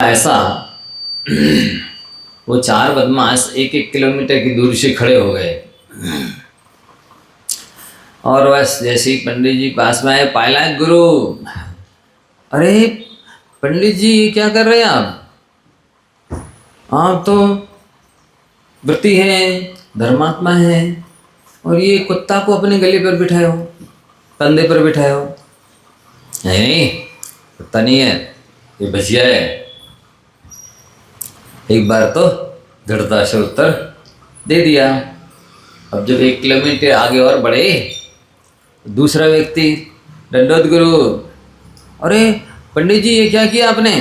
ऐसा वो चार बदमाश 1-1 किलोमीटर की दूरी से खड़े हो गए और बस जैसे ही पंडित जी पास में आए, पायला गुरु। अरे पंडित जी, ये क्या कर रहे हैं आप तो व्रती हैं, धर्मात्मा हैं, और ये कुत्ता को अपने गले पर बिठाए हो, कंधे पर बिठाए हो। नहीं, कुत्ता नहीं है, ये भजिया है। एक बार तो दृढ़ता से उत्तर दे दिया। अब जब 1 किलोमीटर आगे और बढ़े, दूसरा व्यक्ति, दंडोत गुरु। अरे पंडित जी, ये क्या किया आपने?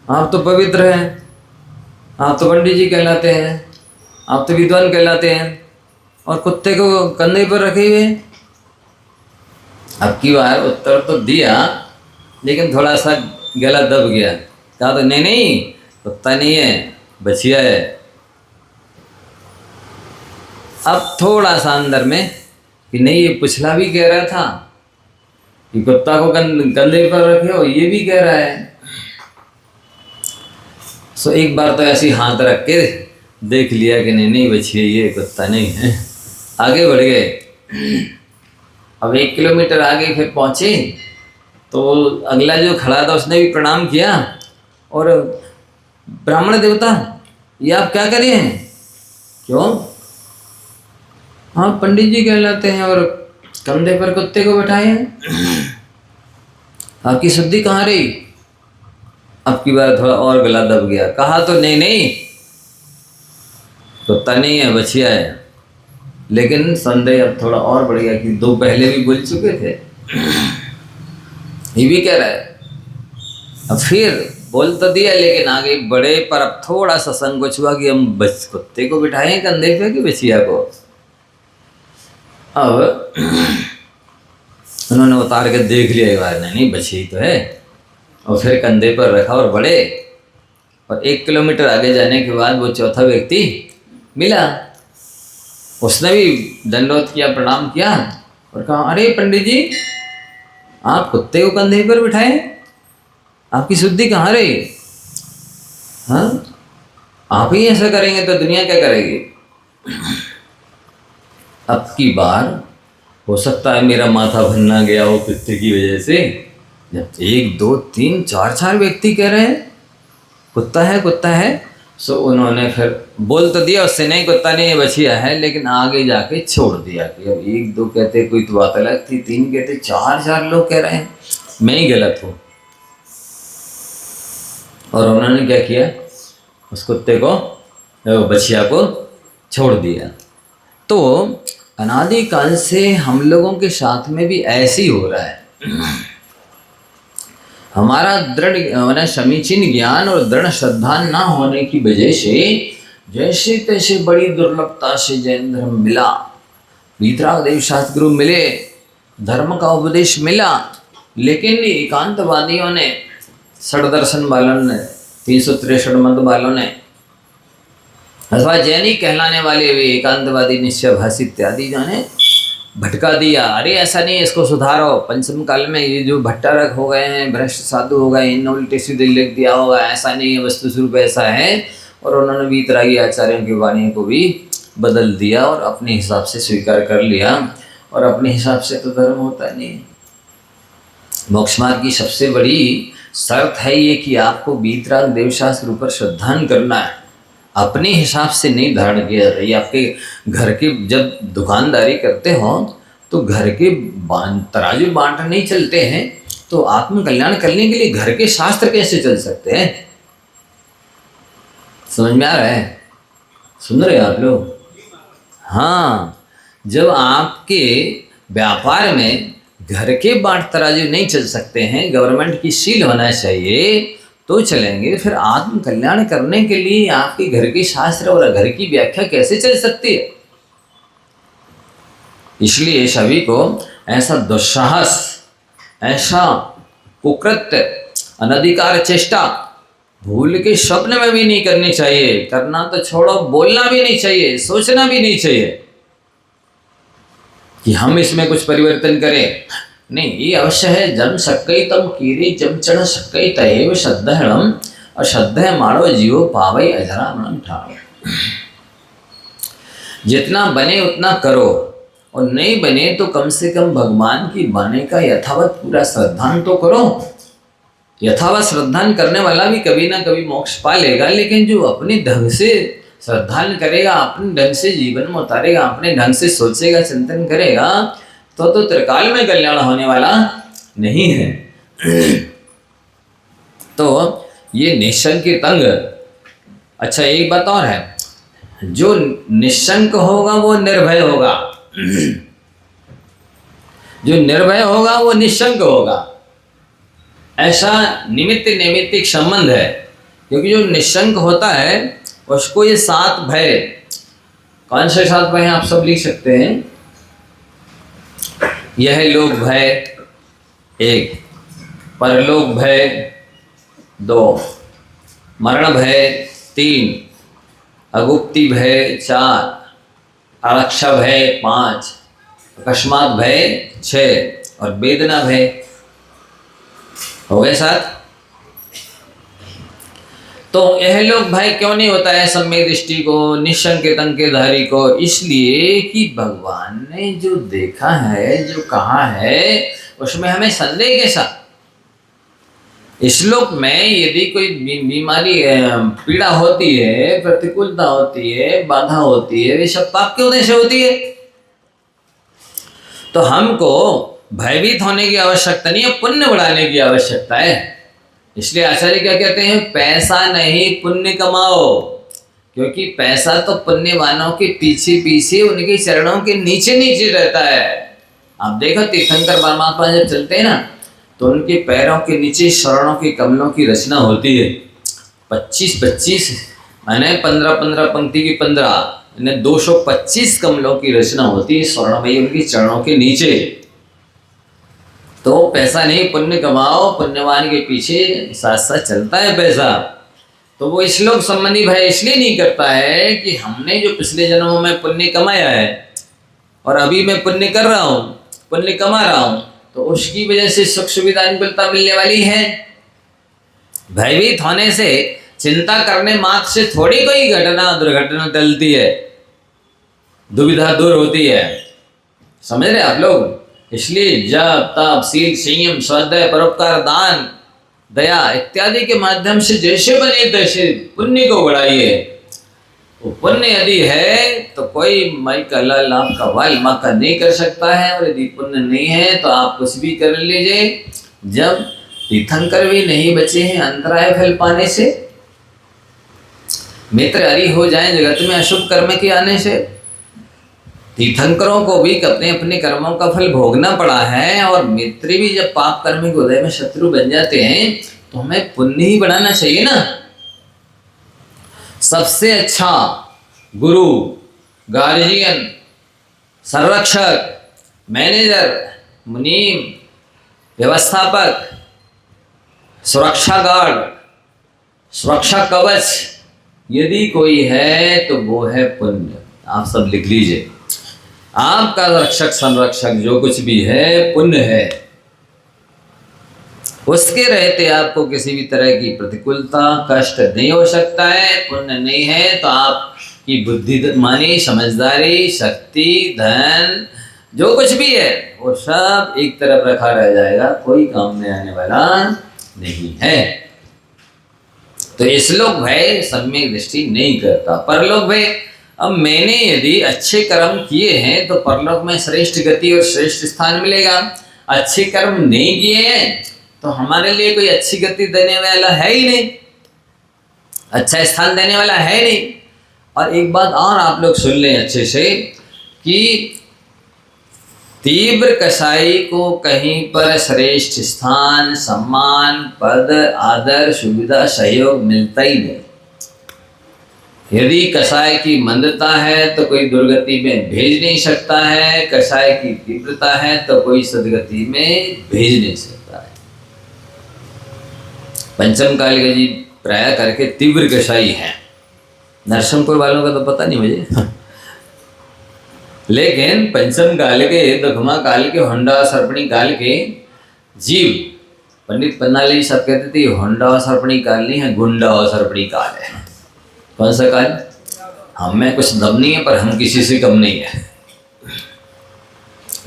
आप तो पवित्र हैं, आप तो पंडित जी कहलाते हैं, आप तो विद्वान कहलाते हैं, और कुत्ते को कंधे पर रखे हुए। अब की बार उत्तर तो दिया, लेकिन थोड़ा सा गला दब गया। कहा तो नहीं नहीं, कुत्ता नहीं है, बछिया है। अब थोड़ा सा अंदर में कि नहीं, ये पिछला भी कह रहा था कि कुत्ता को कंधे पर रखे हो, ये भी कह रहा है। सो एक बार तो ऐसी हाथ रख के देख लिया कि नहीं नहीं, बछिया, ये कुत्ता नहीं है। आगे बढ़ गए। अब 1 किलोमीटर आगे फिर पहुंचे तो अगला जो खड़ा था उसने भी प्रणाम किया, और ब्राह्मण देवता, ये आप क्या करे हैं? क्यों? हाँ, पंडित जी कहलाते हैं और कंधे पर कुत्ते को बैठाए हैं। आपकी शुद्धि कहाँ रही? अब की बार थोड़ा और गला दब गया। कहा तो नहीं नहीं, कुत्ता नहीं है, बछिया है। लेकिन संदेह अब थोड़ा और बढ़ गया कि दो पहले भी बोल चुके थे, ये भी कह रहा है। अब फिर बोल तो दिया, लेकिन आगे बढ़े पर अब थोड़ा सा संकोच हुआ कि हम बस कुत्ते को बिठाए हैं कंधे पे कि बछिया को। अब उन्होंने उतार के देख लिया एक बार, नहीं बछी तो है, और फिर कंधे पर रखा और बढ़े। और 1 किलोमीटर आगे जाने के बाद वो चौथा व्यक्ति मिला। उसने भी दंडवत किया, प्रणाम किया, और कहा, अरे पंडित जी, आप कुत्ते को कंधे पर बिठाए, आपकी शुद्धि कहाँ रही? हाँ, आप ही ऐसा करेंगे तो दुनिया क्या करेगी? अब की बार हो सकता है मेरा माथा भन्ना गया हो कुत्ते की वजह से, जब 1 2 3 4 4 व्यक्ति कह रहे हैं कुत्ता है, कुत्ता है। सो उन्होंने फिर बोल तो दिया उससे, नहीं कुत्ता नहीं है, बछिया है, लेकिन आगे जाके छोड़ दिया कि अब 1 2 कहते कोई तो बात अलग थी, 3 कहते, 4 4 लोग कह रहे हैं मैं ही गलत हूँ। और उन्होंने क्या किया, उस कुत्ते को, बछिया को छोड़ दिया। तो अनादिकाल से हम लोगों के साथ में भी ऐसे ही हो रहा है। हमारा दृढ़ समीचीन ज्ञान और दृढ़ श्रद्धा ना होने की वजह से जैसे तैसे बड़ी दुर्लभता से जैन धर्म मिला, वीतरागदेव शास्त्र गुरु मिले, धर्म का उपदेश मिला, लेकिन एकांतवादियों ने, षड्दर्शन वालों ने, 363 मत वालों ने, अथवा जैनी कहलाने वाले वे एकांतवादी निश्चयभाषी इत्यादि जो ने भटका दिया। अरे ऐसा नहीं है, इसको सुधारो। पंचम काल में ये जो भट्टारक हो गए हैं, भ्रष्ट साधु हो गए, इन उल्टे सीधे लिख दिया होगा, ऐसा नहीं है, वस्तु स्वरूप ऐसा है। और उन्होंने वीतरागी आचार्यों की वाणी को भी बदल दिया और अपने हिसाब से स्वीकार कर लिया, और अपने हिसाब से तो धर्म होता नहीं। मोक्ष मार्ग की सबसे बड़ी शर्त है ये कि आपको वीतराग देवशास्त्र ऊपर श्रद्धा करना है, अपने हिसाब से नहीं धारण किया जाता। ये आपके घर के जब दुकानदारी करते हो तो घर के तराजू बांट नहीं चलते हैं, तो आत्म कल्याण करने के लिए घर के शास्त्र कैसे चल सकते हैं? समझ में आ रहा है? सुन रहे आप लोग? हाँ, जब आपके व्यापार में घर के बाट तराजू नहीं चल सकते हैं, गवर्नमेंट की सील होना चाहिए तो चलेंगे, फिर आत्म कल्याण करने के लिए आपके घर के शास्त्र और घर की व्याख्या कैसे चल सकती है? इसलिए सभी को ऐसा दुस्साहस, ऐसा कुकृत्य, अनधिकार चेष्टा भूल के स्वप्न में भी नहीं करनी चाहिए। करना तो छोड़ो, बोलना भी नहीं चाहिए, सोचना भी नहीं चाहिए कि हम इसमें कुछ परिवर्तन करें। नहीं, ये अवश्य है, जम सक्कई तम कीरे जम चढ़ सक्कई तयेव श्रद्धहणम और श्रद्धे मारो जीवो पावई अधरा मन ठाड़ो। जितना बने उतना करो, और नहीं बने तो कम से कम भगवान की बाने का यथावत पूरा श्रद्धान तो करो। यथावत श्रद्धान करने वाला भी कभी ना कभी मोक्ष पा लेगा, लेकिन जो अपने ढंग से श्रद्धान करेगा, अपने ढंग से जीवन में उतारेगा, अपने ढंग से सोचेगा, चिंतन करेगा, तो त्रिकाल में कल्याण होने वाला नहीं है। तो ये निशंक तंग। अच्छा, एक बात और है, जो निशंक होगा वो निर्भय होगा, जो निर्भय होगा वो निशंक होगा। ऐसा निमित्त नैमित्तिक संबंध है, क्योंकि जो निशंक होता है उसको ये 7 भय, कौन से 7 भय आप सब लिख सकते हैं। यह लोक भय 1, परलोक भय 2, मरण भय 3, अगुप्ति भय 4, आरक्षा भय 5, अकस्मात भय 6 और वेदना भय हो गए 7। तो यह लोग भय क्यों नहीं होता है सम्यक दृष्टि को, निशंकेतन के धारी को? इसलिए कि भगवान ने जो देखा है, जो कहा है, उसमें हमें संदेह कैसा। इस श्लोक में यदि कोई बीमारी पीड़ा होती है, प्रतिकूलता होती है, बाधा होती है, वे सब पाप के उदय से होती है। तो हमको भयभीत होने की आवश्यकता नहीं है, पुण्य बढ़ाने की आवश्यकता है। इसलिए आचार्य क्या कहते हैं, पैसा नहीं पुण्य कमाओ, क्योंकि पैसा तो पुण्यवानों के पीछे पीछे उनके चरणों के नीचे नीचे रहता है। आप देखो तीर्थंकर परमात्मा जब चलते हैं ना, तो उनके पैरों के नीचे शरणों के कमलों की रचना होती है। 25-25 मैंने 15-15 पंक्ति की 15 225 कमलों की रचना होती है स्वर्णमयी उनके चरणों के नीचे। तो पैसा नहीं पुण्य कमाओ, पुण्यवान के पीछे साथ साथ चलता है पैसा। तो वो श्लोक संबंधी भय इसलिए नहीं करता है कि हमने जो पिछले जन्मों में पुण्य कमाया है और अभी मैं पुण्य कर रहा हूँ, पुण्य कमा रहा हूँ, तो उसकी वजह से सुख सुविधा अनुकूलता मिलने वाली है। भयभीत होने से, चिंता करने मात्र से थोड़ी कोई घटना दुर्घटना टलती है, दुविधा दूर होती है। समझ रहे आप लोग? इसलिए जप तप शील संयम स्वाध्याय परोपकार दान दया इत्यादि के माध्यम से जैसे बने तैसे पुण्य को बढ़ाइए। वो पुण्य यदि है तो कोई माई का लाल आपका वाल माँ का नहीं कर सकता है, और यदि पुण्य नहीं है तो आप कुछ भी कर लीजिए। जब तीर्थंकर भी नहीं बचे हैं अंतराय फल पाने से, मित्र हरि हो जाए जगत में अशुभ कर्म के आने से, तीर्थंकरों को भी अपने अपने कर्मों का फल भोगना पड़ा है। और मित्र भी जब पाप कर्म के उदय में शत्रु बन जाते हैं तो हमें पुण्य ही बढ़ाना चाहिए ना। सबसे अच्छा गुरु, गार्जियन, संरक्षक, मैनेजर, मुनीम, व्यवस्थापक, सुरक्षा गार्ड, सुरक्षा कवच यदि कोई है तो वो है पुण्य। आप सब लिख लीजिए, आपका रक्षक संरक्षक जो कुछ भी है पुण्य है। उसके रहते आपको किसी भी तरह की प्रतिकूलता कष्ट नहीं हो सकता है। पुण्य नहीं है तो आपकी बुद्धिमानी, समझदारी, शक्ति, धन जो कुछ भी है वो सब एक तरफ रखा रह जाएगा, कोई काम में आने वाला नहीं है। तो इस लोक भय सम्यक दृष्टि नहीं करता। परलोक भय, अब मैंने यदि अच्छे कर्म किए हैं तो परलोक में श्रेष्ठ गति और श्रेष्ठ स्थान मिलेगा। अच्छे कर्म नहीं किए हैं तो हमारे लिए कोई अच्छी गति देने वाला है ही नहीं, अच्छा स्थान देने वाला है नहीं। और एक बात और आप लोग सुन लें अच्छे से कि तीव्र कसाई को कहीं पर श्रेष्ठ स्थान, सम्मान, पद, आदर, सुविधा, सहयोग मिलता ही नहीं। यदि कसाय की मंदता है तो कोई दुर्गति में भेज नहीं सकता है, कसाय की तीव्रता है तो कोई सदगति में भेज नहीं सकता है। पंचम काल के जी प्राय करके तीव्र कसाई हैं, नरसिंहपुर वालों का तो पता नहीं मुझे लेकिन पंचम काल के, दखमा काल के, होंडा सर्पणी काल के जीव पंडित पन्नाले सब कहते थे होंडा और सरपणी काल नहीं है, गुंडा और सरपणी काल है। कौन सा काल? हम में कुछ दम नहीं है पर हम किसी से कम नहीं है।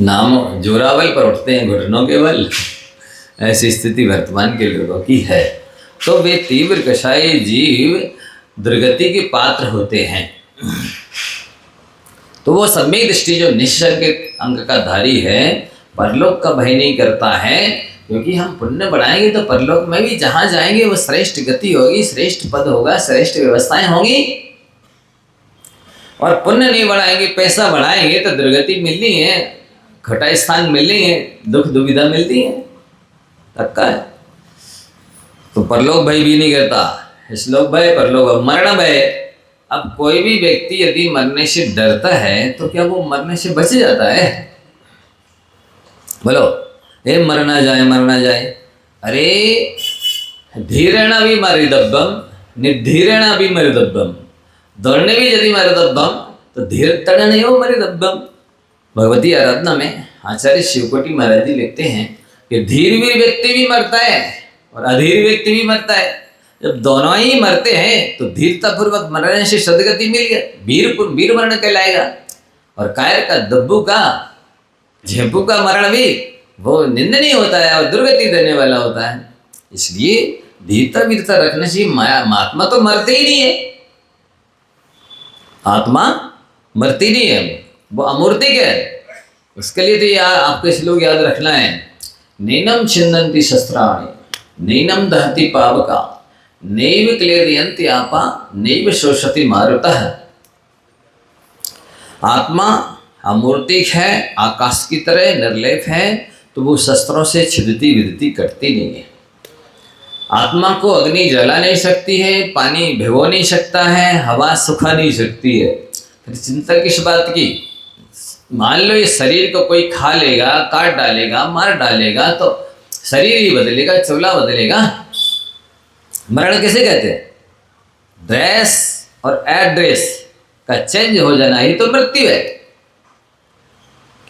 नाम जोरावल पर उठते हैं घुटनों के बल, ऐसी स्थिति वर्तमान के लोगों की है। तो वे तीव्र कषाय जीव दुर्गति के पात्र होते हैं। तो वो सम्यक दृष्टि जो निसर्ग अंग का धारी है परलोक का भय नहीं करता है, क्योंकि हम पुण्य बढ़ाएंगे तो परलोक में भी जहाँ जाएंगे वो श्रेष्ठ गति होगी, श्रेष्ठ पद होगा, श्रेष्ठ व्यवस्थाएं होंगी। और पुण्य नहीं बढ़ाएंगे, पैसा बढ़ाएंगे तो दुर्गति मिलनी है, खटा स्थान मिलनी है, दुख दुविधा मिलती है, धक्का है। तो परलोक भय भी नहीं करता, श्लोक भय परलोक मरण भय। अब कोई भी व्यक्ति यदि मरने से डरता है तो क्या वो मरने से बच जाता है? बोलो, हे मरना जाए मरना जाए। अरे धीरेण भी मरिदब्बम निर्धीरेण भी मरिदब्बम, दौड़ने भी यदि मरिदब्बम तो धीर तड़ नहीं हो मरिदब्बम। भगवती आराधना में आचार्य शिवकोटि महाराज जी लिखते हैं कि धीरवीर व्यक्ति भी मरता है और अधीर व्यक्ति भी मरता है। जब दोनों ही मरते हैं तो धीरतापूर्वक मरने से सदगति मिल गया, वीर मरण कहलाएगा। और कायर का, दब्बू का, झेपू का मरण भी वो निंदनीय होता है और दुर्गति देने वाला होता है। इसलिए धीरता वीरता रखने से महात्मा तो मरते ही नहीं है, आत्मा मरती नहीं है, वो अमूर्तिक है। उसके लिए तो आपके श्लोक याद रखना है, नैनम छिन्दन्ति शस्त्राणि नैनम दहति पावका नैव क्लेदयन्ति आपा नैव शोषति मारुतः। आत्मा अमूर्तिक है, आकाश की तरह निर्लेप है, तो वो शस्त्रों से छिदती विदती कटती नहीं है। आत्मा को अग्नि जला नहीं सकती है, पानी भिगो नहीं सकता है, हवा सुखा नहीं सकती है। फिर चिंता किस बात की? मान लो ये शरीर को कोई खा लेगा, काट डालेगा, मार डालेगा तो शरीर ही बदलेगा, चोला बदलेगा। मरण किसे कहते हैं? ड्रेस और एड्रेस का चेंज हो जाना ही तो मृत्यु है।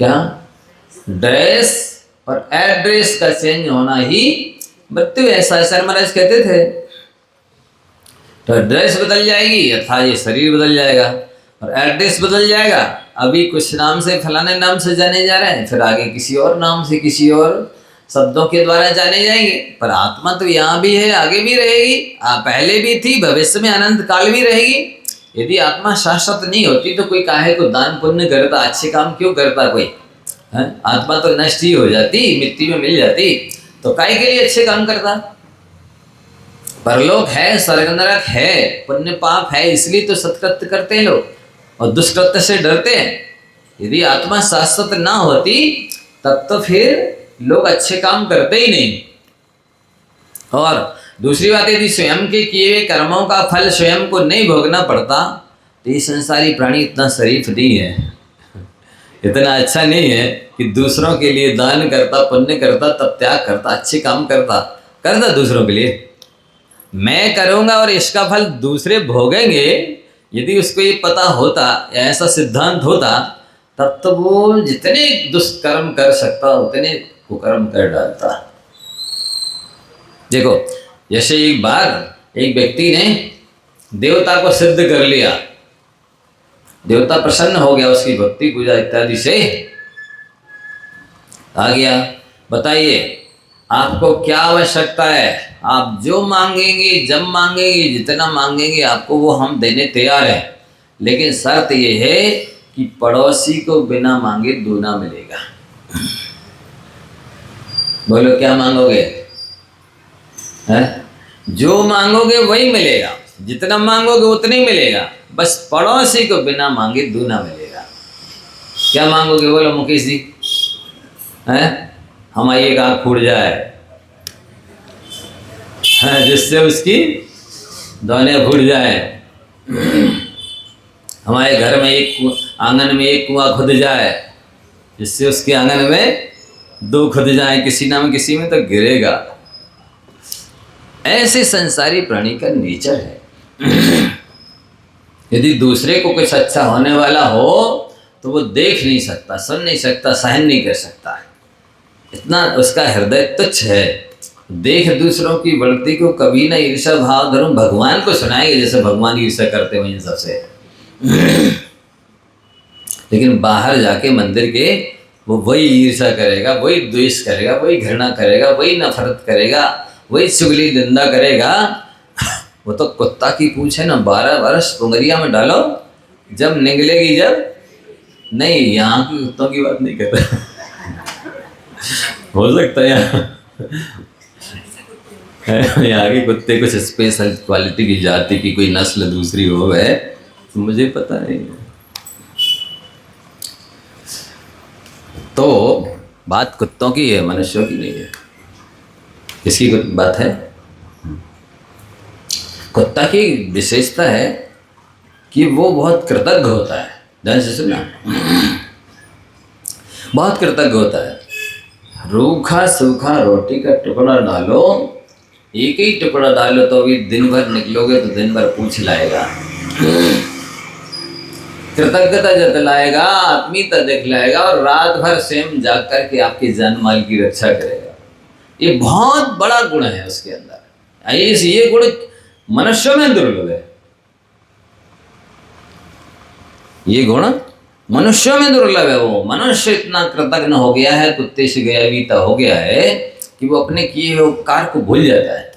क्या? ड्रेस और एड्रेस का चेंज होना ही मृत्यु है, ऐसा सर महाराज कहते थे। तो ड्रेस बदल जाएगी अर्थात ये शरीर बदल जाएगा और एड्रेस बदल जाएगा। अभी कुछ नाम से फलाने नाम से जाने जा रहे हैं, फिर आगे किसी और नाम से किसी और शब्दों के द्वारा जाने जाएंगे। पर आत्मा तो यहाँ भी है, आगे भी रहेगी, पहले भी थी, भविष्य में अनंत काल भी रहेगी। यदि आत्मा शाश्वत नहीं होती तो कोई काहे को दान पुण्य करता, अच्छे काम क्यों करता कोई? है आत्मा तो नष्ट ही हो जाती, मिट्टी में मिल जाती, तो काहे के लिए अच्छे काम करता? परलोक है, स्वर्ग नरक है, पुण्य पाप है, इसलिए तो सत्कृत्य करते हैं लोग और दुष्कृत्य से डरते हैं। यदि आत्मा शाश्वत ना होती तब तो फिर लोग अच्छे काम करते ही नहीं। और दूसरी बात, यदि स्वयं के किए हुए कर्मों का फल स्वयं को नहीं भोगना पड़ता तो ये संसारी प्राणी इतना शरीफ नहीं है, इतना अच्छा नहीं है कि दूसरों के लिए दान करता, पुण्य करता, तब त्याग करता, अच्छे काम करता दूसरों के लिए। मैं करूँगा और इसका फल दूसरे भोगेंगे, यदि उसको ये पता होता या ऐसा सिद्धांत होता तब तो वो जितने दुष्कर्म कर सकता उतने कुकर्म कर डालता। देखो, जैसे एक बार एक व्यक्ति ने देवता को सिद्ध कर लिया, देवता प्रसन्न हो गया उसकी भक्ति पूजा इत्यादि से, आ गया, बताइए आपको क्या आवश्यकता है, आप जो मांगेंगे, जब मांगेंगे, जितना मांगेंगे आपको वो हम देने तैयार हैं, लेकिन शर्त ये है कि पड़ोसी को बिना मांगे दूना मिलेगा। बोलो क्या मांगोगे? है? जो मांगोगे वही मिलेगा, जितना मांगोगे उतना ही मिलेगा, बस पड़ोसी को बिना मांगे दूना मिलेगा। क्या मांगोगे? बोलो मुकेश जी। है? हमारी एक आँख फूट जाए, जिससे उसकी दोनों फूट जाए, हमारे घर में एक आंगन में एक कुआं खुद जाए, जिससे उसके आंगन में दो खुद जाए, किसी ना किसी में तो गिरेगा। ऐसे संसारी प्राणी का नेचर है। यदि दूसरे को कुछ अच्छा होने वाला हो तो वो देख नहीं सकता, सुन नहीं सकता, सहन नहीं कर सकता, इतना उसका हृदय तुच्छ है। देख दूसरों की बढ़ती को कभी ना ईर्षा भाव धर्म, भगवान को सुनाएंगे जैसे भगवान ईर्षा करते हुए इन सबसे। लेकिन बाहर जाके मंदिर के वो वही ईर्षा करेगा, वही द्वेष करेगा, वही घृणा करेगा, वही नफरत करेगा, वही चुगली निंदा करेगा। वो तो कुत्ता की पूछ है ना, 12 वर्ष उंगलिया में डालो जब निकलेगी जब नहीं। यहाँ की कुत्तों की बात नहीं कर रहा। हो सकता है यहाँ के कुत्ते कुछ स्पेशल क्वालिटी की जाति की कोई नस्ल दूसरी हो है, तो मुझे पता नहीं। तो बात कुत्तों की है, मनुष्यों की नहीं है। किसकी बात है? कुत्ता की विशेषता है कि वो बहुत कृतज्ञ होता है। ध्यान से सुनना, बहुत कृतज्ञ होता है। रूखा सूखा रोटी का टुकड़ा डालो, एक ही टुकड़ा डालो तो भी दिन भर निकलोगे तो दिन भर पूछ लाएगा, कृतज्ञता जतलाएगा, आत्मीयता दिखलाएगा और रात भर स्वयं जाग कर के आपके जान माल की रक्षा करेगा। ये बहुत बड़ा गुण है उसके अंदर। ये गुण मनुष्यों में दुर्लभ है। ये गुण मनुष्यों में दुर्लभ है। वो मनुष्य इतना कृतज्ञ हो गया है, कुत्ते से गया बीता हो गया है कि वो अपने किए हुए उपकार को भूल जाता है।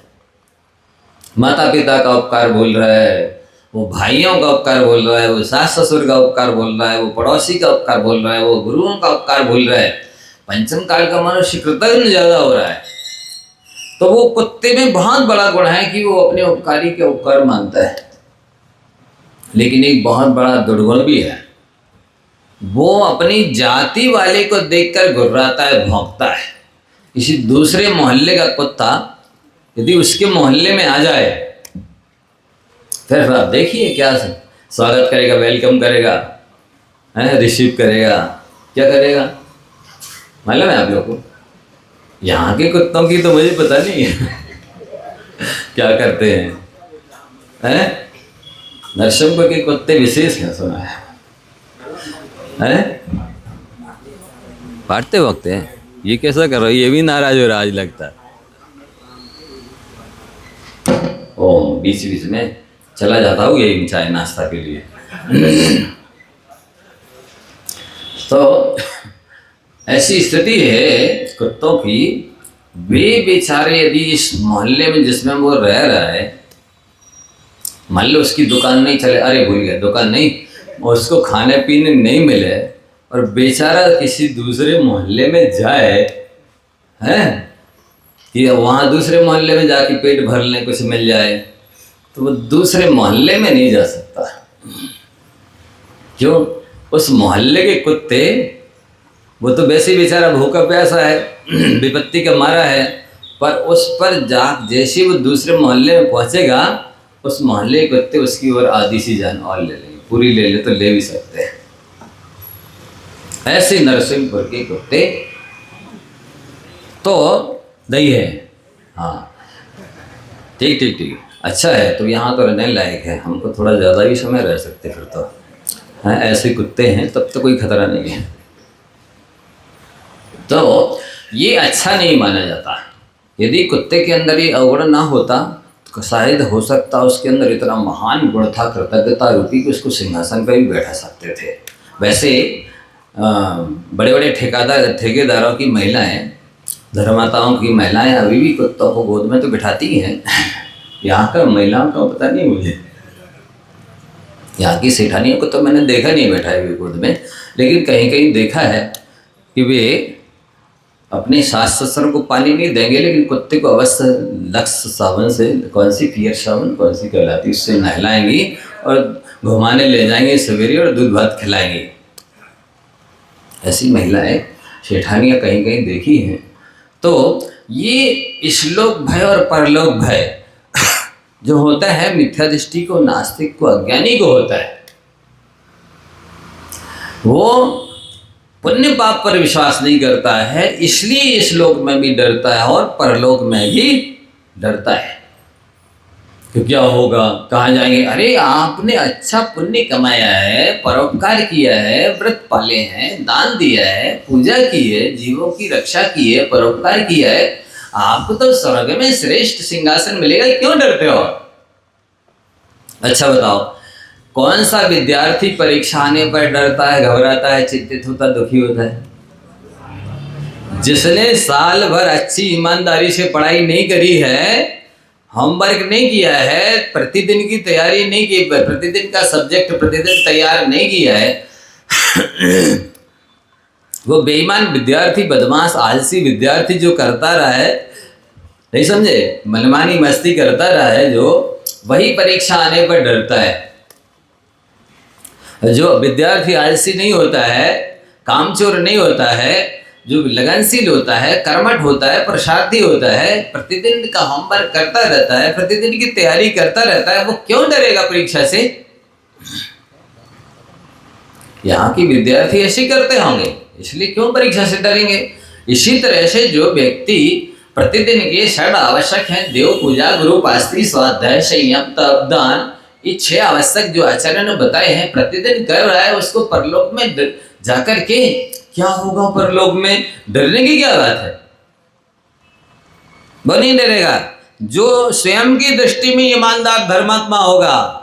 माता पिता का उपकार भूल रहा है, वो भाइयों का उपकार भूल रहा है, वो सास ससुर का उपकार भूल रहा है, वो पड़ोसी का उपकार भूल रहा है, वो गुरुओं का उपकार भूल रहा है। पंचम काल का मनुष्य कृतज्ञ ज्यादा हो रहा है। तो वो कुत्ते में बहुत बड़ा गुण है कि वो अपने उपकारी के उपकार मानता है। लेकिन एक बहुत बड़ा दुर्गुण भी है, वो अपनी जाति वाले को देखकर घुर्राता है, भौंकता है। किसी दूसरे मोहल्ले का कुत्ता यदि उसके मोहल्ले में आ जाए, फिर आप देखिए क्या स्वागत करेगा, वेलकम करेगा, रिसीव करेगा, क्या करेगा मालूम है आप लोग को? यहाँ के कुत्तों की तो मुझे पता नहीं है क्या करते हैं। नरसिंहपुर के कुत्ते विशेष हैं, सुना है। पाटते वक्त है ये कैसा कर रहा है, ये भी नाराज हो रहा आज लगता है। ओ बीच बीच में चला जाता हूँ यही चाय नाश्ता के लिए। तो ऐसी स्थिति है कुत्तों की, वे बेचारे यदि इस मोहल्ले में जिसमें वो रह रहा है, मान लो उसकी दुकान नहीं चले, अरे भूल गया दुकान नहीं, उसको खाने पीने नहीं मिले और बेचारा किसी दूसरे मोहल्ले में जाए, हैं कि वहाँ दूसरे मोहल्ले में जाके पेट भर लें, कुछ मिल जाए, तो वो दूसरे मोहल्ले में नहीं जा सकता। क्यों? उस मोहल्ले के कुत्ते, वो तो वैसे ही बेचारा भूखा प्यासा है, विपत्ति का मारा है, पर उस पर जैसे वो दूसरे मोहल्ले में पहुंचेगा, उस मोहल्ले के कुत्ते उसकी ओर आधी सी जान और ले लेंगे, पूरी ले ले तो ले भी सकते हैं। ऐसे नरसिंहपुर के कुत्ते तो दही है। हाँ ठीक ठीक ठीक, अच्छा है। तो यहाँ तो रहने लायक है, हमको थोड़ा ज़्यादा ही समय रह सकते फिर तो, हैं ऐसे कुत्ते हैं तब तो कोई खतरा नहीं है। तो ये अच्छा नहीं माना जाता। यदि कुत्ते के अंदर ये अवगुण ना होता तो शायद हो सकता उसके अंदर इतना महान गुण था कृतज्ञता रूपी कि उसको सिंहासन पर भी बैठा सकते थे। वैसे बड़े बड़े ठेकेदारों की महिलाएं, धर्माताओं की महिलाएं अभी भी कुत्तों को गोद में तो बिठाती हैं। यहाँ का महिलाओं का पता नहीं मुझे, यहाँ की सेठानियों को तो मैंने देखा नहीं बैठाए हुए गोद में, लेकिन कहीं कहीं देखा है कि वे अपने सास ससुर को पानी नहीं देंगे, लेकिन कुत्ते को अवश्य लक्स साबुन से, कौन सी पियर साबुन कौन सी कहलाती, उससे नहलाएंगी और घुमाने ले जाएंगे सवेरे और दूध भात खिलाएंगी। ऐसी महिलाएं सेठानियाँ कहीं कहीं देखी हैं। तो ये इशलोक भय और परलोक भय जो होता है, मिथ्या दृष्टि को, नास्तिक को, अज्ञानी को होता है, वो पुण्य पाप पर विश्वास नहीं करता है, इसलिए इस लोक में भी डरता है और परलोक में भी डरता है कि क्या होगा, कहाँ जाएंगे। अरे आपने अच्छा पुण्य कमाया है, परोपकार किया है, व्रत पाले हैं, दान दिया है, पूजा की है, जीवों की रक्षा की है, परोपकार किया है, आपको तो स्वर्ग में श्रेष्ठ सिंहासन मिलेगा, क्यों डरते हो? अच्छा बताओ, कौन सा विद्यार्थी परीक्षा आने पर डरता है, घबराता है, चिंतित होता, दुखी होता है? जिसने साल भर अच्छी ईमानदारी से पढ़ाई नहीं करी है, होमवर्क नहीं किया है, प्रतिदिन की तैयारी नहीं की, प्रतिदिन का सब्जेक्ट प्रतिदिन तैयार नहीं किया है, वो बेईमान विद्यार्थी, बदमाश, आलसी विद्यार्थी जो करता रहा है, नहीं समझे, मनमानी मस्ती करता रहा है, जो वही परीक्षा आने पर डरता है। जो विद्यार्थी आलसी नहीं होता है, कामचोर नहीं होता है, जो लगनशील होता है, कर्मठ होता है, प्रसादी होता है, प्रतिदिन का होमवर्क करता रहता है, प्रतिदिन की तैयारी करता रहता है, वो क्यों डरेगा परीक्षा से? यहाँ की विद्यार्थी ऐसे करते होंगे, इसलिए क्यों परीक्षा से डरेंगे? इसी तरह से जो व्यक्ति प्रतिदिन के 6 आवश्यक हैं, देव पूजा, गुरु पास्त्री, स्वाध्याय, संयम, तप, दान, ये 6 आवश्यक जो आचार्य ने बताए हैं, प्रतिदिन कर रहा है, उसको परलोक में जाकर के क्या होगा? परलोक में डरने की क्या बात है? वो नहीं डरेगा। जो स्वयं की दृष्टि में ईमानदार धर्मात्मा होगा,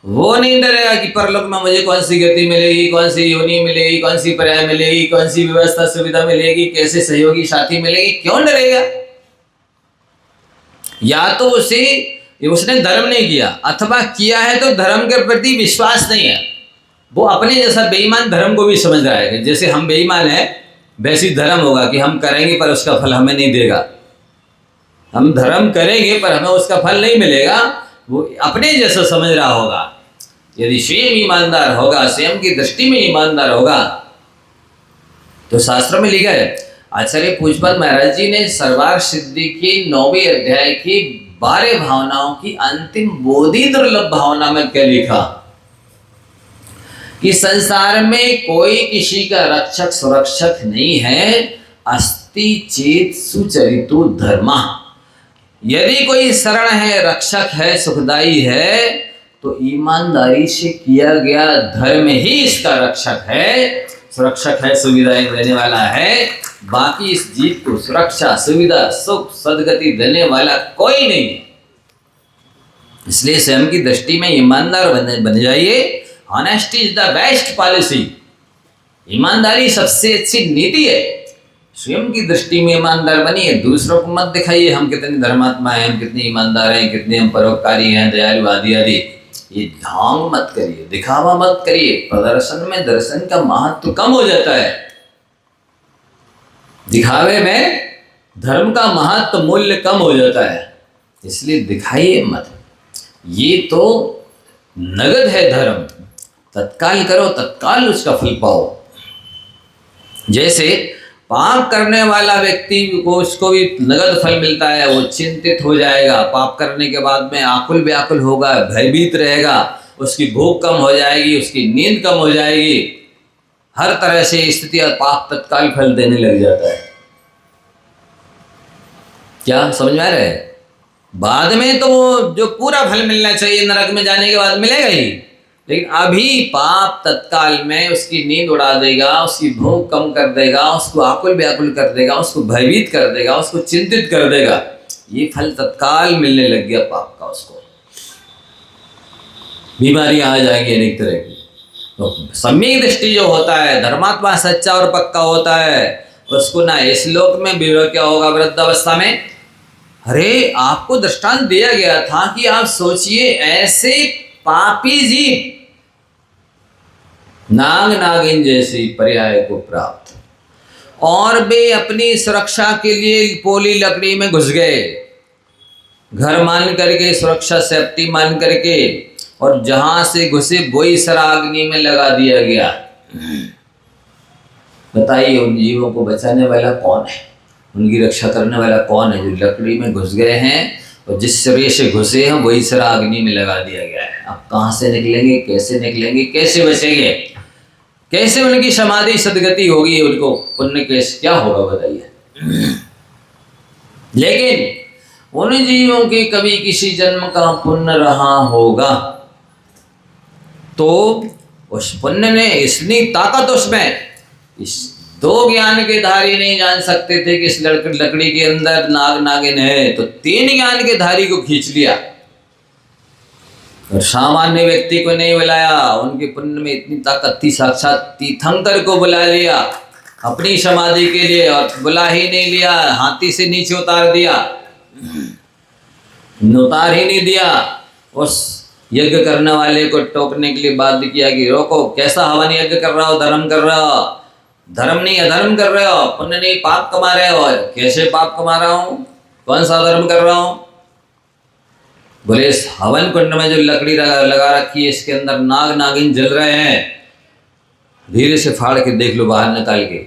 वो नहीं डरेगा कि परलोक में मुझे कौन सी गति मिलेगी, कौन सी योनि मिलेगी, कौन सी पर्याय मिलेगी, कौन सी व्यवस्था सुविधा मिलेगी, कैसे सहयोगी साथी मिलेगी, क्यों डरेगा? या तो उसने धर्म नहीं किया, अथवा किया है तो धर्म के प्रति विश्वास नहीं है। वो अपने जैसा बेईमान धर्म को भी समझ रहा है कि जैसे हम बेईमान है वैसी धर्म होगा, कि हम करेंगे पर उसका फल हमें नहीं देगा, हम धर्म करेंगे पर हमें उसका फल नहीं मिलेगा, वो अपने जैसा समझ रहा होगा। यदि स्वयं ईमानदार होगा, स्वयं की दृष्टि में ईमानदार होगा, तो शास्त्र में लिखा है, आचार्य पूजपद महाराज जी ने सर्वार्थ सिद्धि के 9वें अध्याय की 12 भावनाओं की अंतिम बोधि दुर्लभ भावना में क्या लिखा कि संसार में कोई किसी का रक्षक सुरक्षक नहीं है, अस्ति चेत सुचरितो धर्मा। यदि कोई शरण है, रक्षक है, सुखदाई है, तो ईमानदारी से किया गया धर्म ही इसका रक्षक है, सुरक्षक है, सुविधाएं देने वाला है। बाकी इस जीव को सुरक्षा, सुविधा, सुख, सदगति देने वाला कोई नहीं है। इसलिए स्वयं की दृष्टि में ईमानदार बन जाइए। Honesty is the best policy. ईमानदारी सबसे अच्छी नीति है। स्वयं की दृष्टि में ईमानदार बनिए, दूसरों को मत दिखाइए हम कितने धर्मात्मा हैं, हम कितने ईमानदार हैं, कितने हम परोपकारी हैं, दयालु आदि आदि। ये ढोंग मत करिए, दिखावा मत करिए। प्रदर्शन में दर्शन का महत्व कम हो जाता है, दिखावे में धर्म का महत्व, मूल्य कम हो जाता है। इसलिए दिखाइए मत। ये तो नगद है धर्म, तत्काल करो, तत्काल उसका फल पाओ। जैसे पाप करने वाला व्यक्ति को, उसको भी नगद फल मिलता है, वो चिंतित हो जाएगा, पाप करने के बाद में आकुल व्याकुल होगा, भयभीत रहेगा, उसकी भूख कम हो जाएगी, उसकी नींद कम हो जाएगी, हर तरह से स्थिति और पाप तत्काल फल देने लग जाता है। क्या समझ में आ रहा है? बाद में तो जो पूरा फल मिलना चाहिए नरक में जाने के बाद मिलेगा ही, लेकिन अभी पाप तत्काल में उसकी नींद उड़ा देगा, उसकी भूख कम कर देगा, उसको आकुल व्याकुल कर देगा, उसको भयभीत कर देगा, उसको चिंतित कर देगा। ये फल तत्काल मिलने लग गया पाप का, उसको बीमारियां आ जाएंगी अनेक तरह की। तो सम्यक दृष्टि जो होता है, धर्मात्मा सच्चा और पक्का होता है, उसको ना इस लोक में विरोध क्या होगा वृद्धावस्था में। अरे आपको दृष्टांत दिया गया था कि आप सोचिए, ऐसे पापी जीव नाग नागिन जैसी पर्याय को प्राप्त, और वे अपनी सुरक्षा के लिए पोली लकड़ी में घुस गए, घर मान करके, सुरक्षा सेफ्टी मान करके, और जहां से घुसे वही सराग्नि में लगा दिया गया। बताइए उन जीवों को बचाने वाला कौन है, उनकी रक्षा करने वाला कौन है? जो लकड़ी में घुस गए हैं और जिस शरीर से घुसे हैं वही सराग्नि में लगा दिया गया है। अब कहाँ से निकलेंगे, कैसे निकलेंगे, कैसे बचेंगे, कैसे उनकी समाधि सदगति होगी, उनको पुण्य कैसे क्या होगा बताइए। लेकिन उन जीवों के कभी किसी जन्म का पुण्य रहा होगा तो उस पुण्य ने इतनी ताकत उसमें, इस दो ज्ञान के धारी नहीं जान सकते थे कि इस लकड़ी के अंदर नाग नागिन है, तो तीन ज्ञान के धारी को खींच लिया और सामान्य व्यक्ति को नहीं बुलाया। उनके पुण्य में इतनी ताकत थी, साक्षात तीर्थंकर को बुला लिया अपनी समाधि के लिए, और बुला ही नहीं लिया, हाथी से नीचे उतार दिया, उतार ही नहीं दिया। उस यज्ञ करने वाले को टोकने के लिए बाध्य किया कि रोको, कैसा हवन यज्ञ कर रहा हो, धर्म कर रहा हो, धर्म नहीं अधर्म कर रहे हो, पुण्य नहीं पाप कमा रहे हो। कैसे पाप कमा रहा हूँ, कौन सा धर्म कर रहा हूँ? बोले इस हवन कुंड में जो लकड़ी लगा रखी है इसके अंदर नाग नागिन जल रहे हैं, धीरे से फाड़ के देख लो बाहर निकाल के।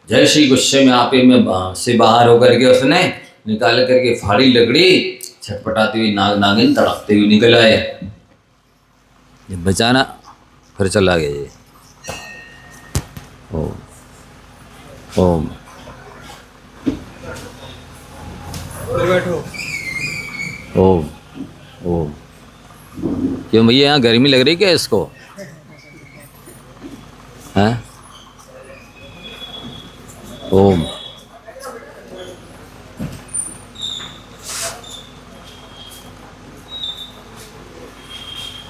जैसे ही गुस्से में आपे में से बाहर होकर के उसने निकाल करके फाड़ी लकड़ी, छटपटाती हुई नाग नागिन तड़पते हुए निकल आए। जब बचाना फिर चला गया ये। ओम ओम ओम ओम। क्यों भैया यहाँ गर्मी लग रही क्या इसको? हैं? ओम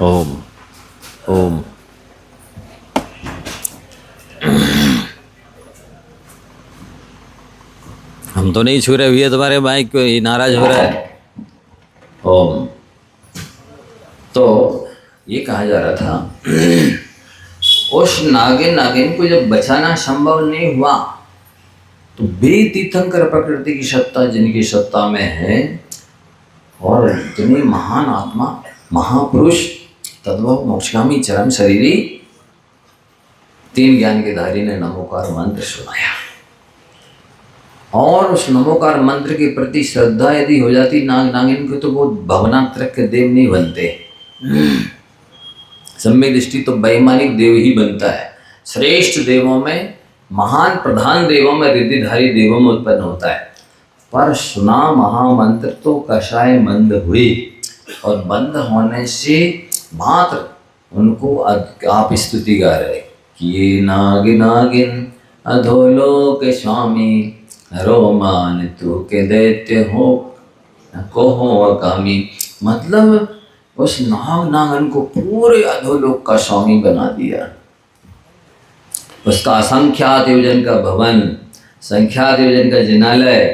ओम ओम। हम तो नहीं छू रहे भैया, तुम्हारे माइक को ही नाराज हो रहा है। ओम। तो ये कहा जा रहा था उस नागिन को जब बचाना संभव नहीं हुआ तो वे तीर्थंकर प्रकृति की सत्ता जिनकी सत्ता में है, और इतने महान आत्मा महापुरुष तद्भव मोक्षगामी चरम शरीरी तीन ज्ञान के धारी ने नमोकार मंत्र सुनाया, और उस नमोकार मंत्र के प्रति श्रद्धा यदि हो जाती नाग नागिन को तो वो भवनात्रक के देव नहीं बनते। सम्य दृष्टि तो वैमानिक देव ही बनता है। श्रेष्ठ देवों में, महान प्रधान देवों में, रिद्धिधारी देवों में उत्पन्न होता है। पर सुना महामंत्र तो कषाय मंद हुए, और बंद होने से मात्र उनको आप स्तुति गा रहे कि ये नागिन नागिन अधोलोक स्वामी, रोमान तू के दैत्य हो को हो अकामी। मतलब उस नाग नागन को पूरे अधोलोक का स्वामी बना दिया। उसका असंख्यात योजन का भवन, संख्यात योजन का जिनालय,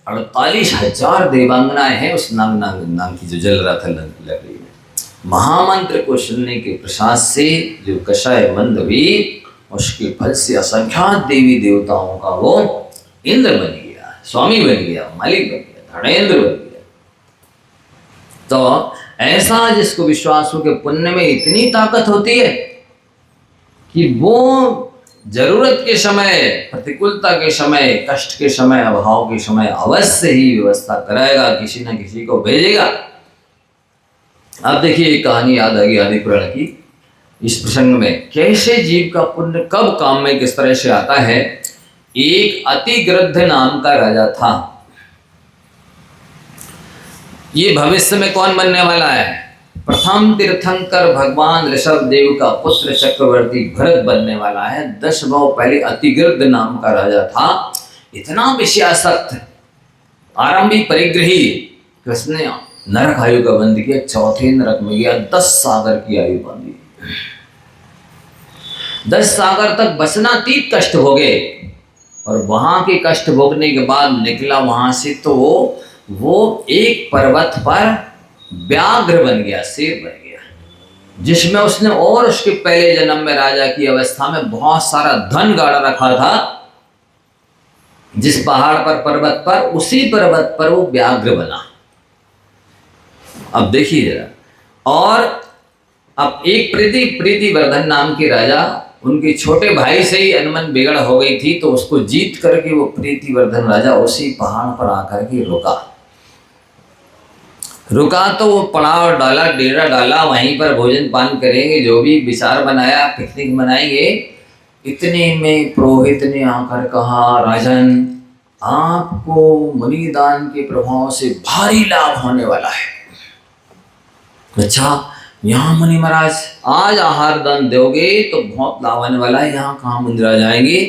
48,000 देवांगनाएं हैं उस नाग नाग की जो जल रहा था लकड़ी में। महामंत्र को सुनने के प्रसाद से जो कषाय मंद हुई, उसके फल से असंख्यात देवी देवताओं का वो इंद्र बन गया, स्वामी बन गया, मालिक बन गया, धर्मेंद्र बन गया। तो ऐसा जिसको विश्वास हो कि पुण्य में इतनी ताकत होती है कि वो जरूरत के समय, प्रतिकूलता के समय, कष्ट के समय, अभाव के समय अवश्य ही व्यवस्था कराएगा, किसी न किसी को भेजेगा। अब देखिए एक कहानी याद आ गई आदि पुराण की। इस प्रसंग में कैसे जीव का पुण्य कब काम में किस तरह से आता है। एक अतिगृद्ध नाम का राजा था। ये भविष्य में कौन बनने वाला है? प्रथम तीर्थंकर भगवान ऋषभ देव का पुत्र चक्रवर्ती भरत बनने वाला है। 10 भाव पहले अतिगृद्ध नाम का राजा था। इतना विषयासक्त, आरंभिक परिग्रही, कृष्ण नरक आयु का बंद किया, चौथे नरक में गया, 10 सागर की आयु बांधी। 10 सागर तक बचना तीत कष्ट हो गए, और वहां के कष्ट भोगने के बाद निकला वहां से तो वो एक पर्वत पर व्याघ्र बन गया, शेर बन गया, जिसमें उसने और उसके पहले जन्म में राजा की अवस्था में बहुत सारा धन गाड़ा रखा था। जिस पहाड़ पर, पर्वत पर, उसी पर्वत पर वो व्याघ्र बना। अब देखिए जरा, और अब एक प्रीतिवर्धन नाम के राजा, उनके छोटे भाई से ही अनबन बिगड़ हो गई थी, तो उसको जीत करके वो प्रीतिवर्धन राजा उसी पहाड़ पर आकर के रुका तो वो पड़ाव डाला, डेरा डाला, वहीं पर भोजन पान करेंगे, जो भी विचार बनाया, पिकनिक मनाएंगे। इतने में पुरोहित ने आकर कहा, राजन आपको मुनिदान के प्रभाव से भारी लाभ होने वाला है। अच्छा, यहाँ मुनि महाराज आज आहार दान दोगे तो बहुत लाभ होने वाला है, यहाँ कहाँ मुंद्रा जाएंगे।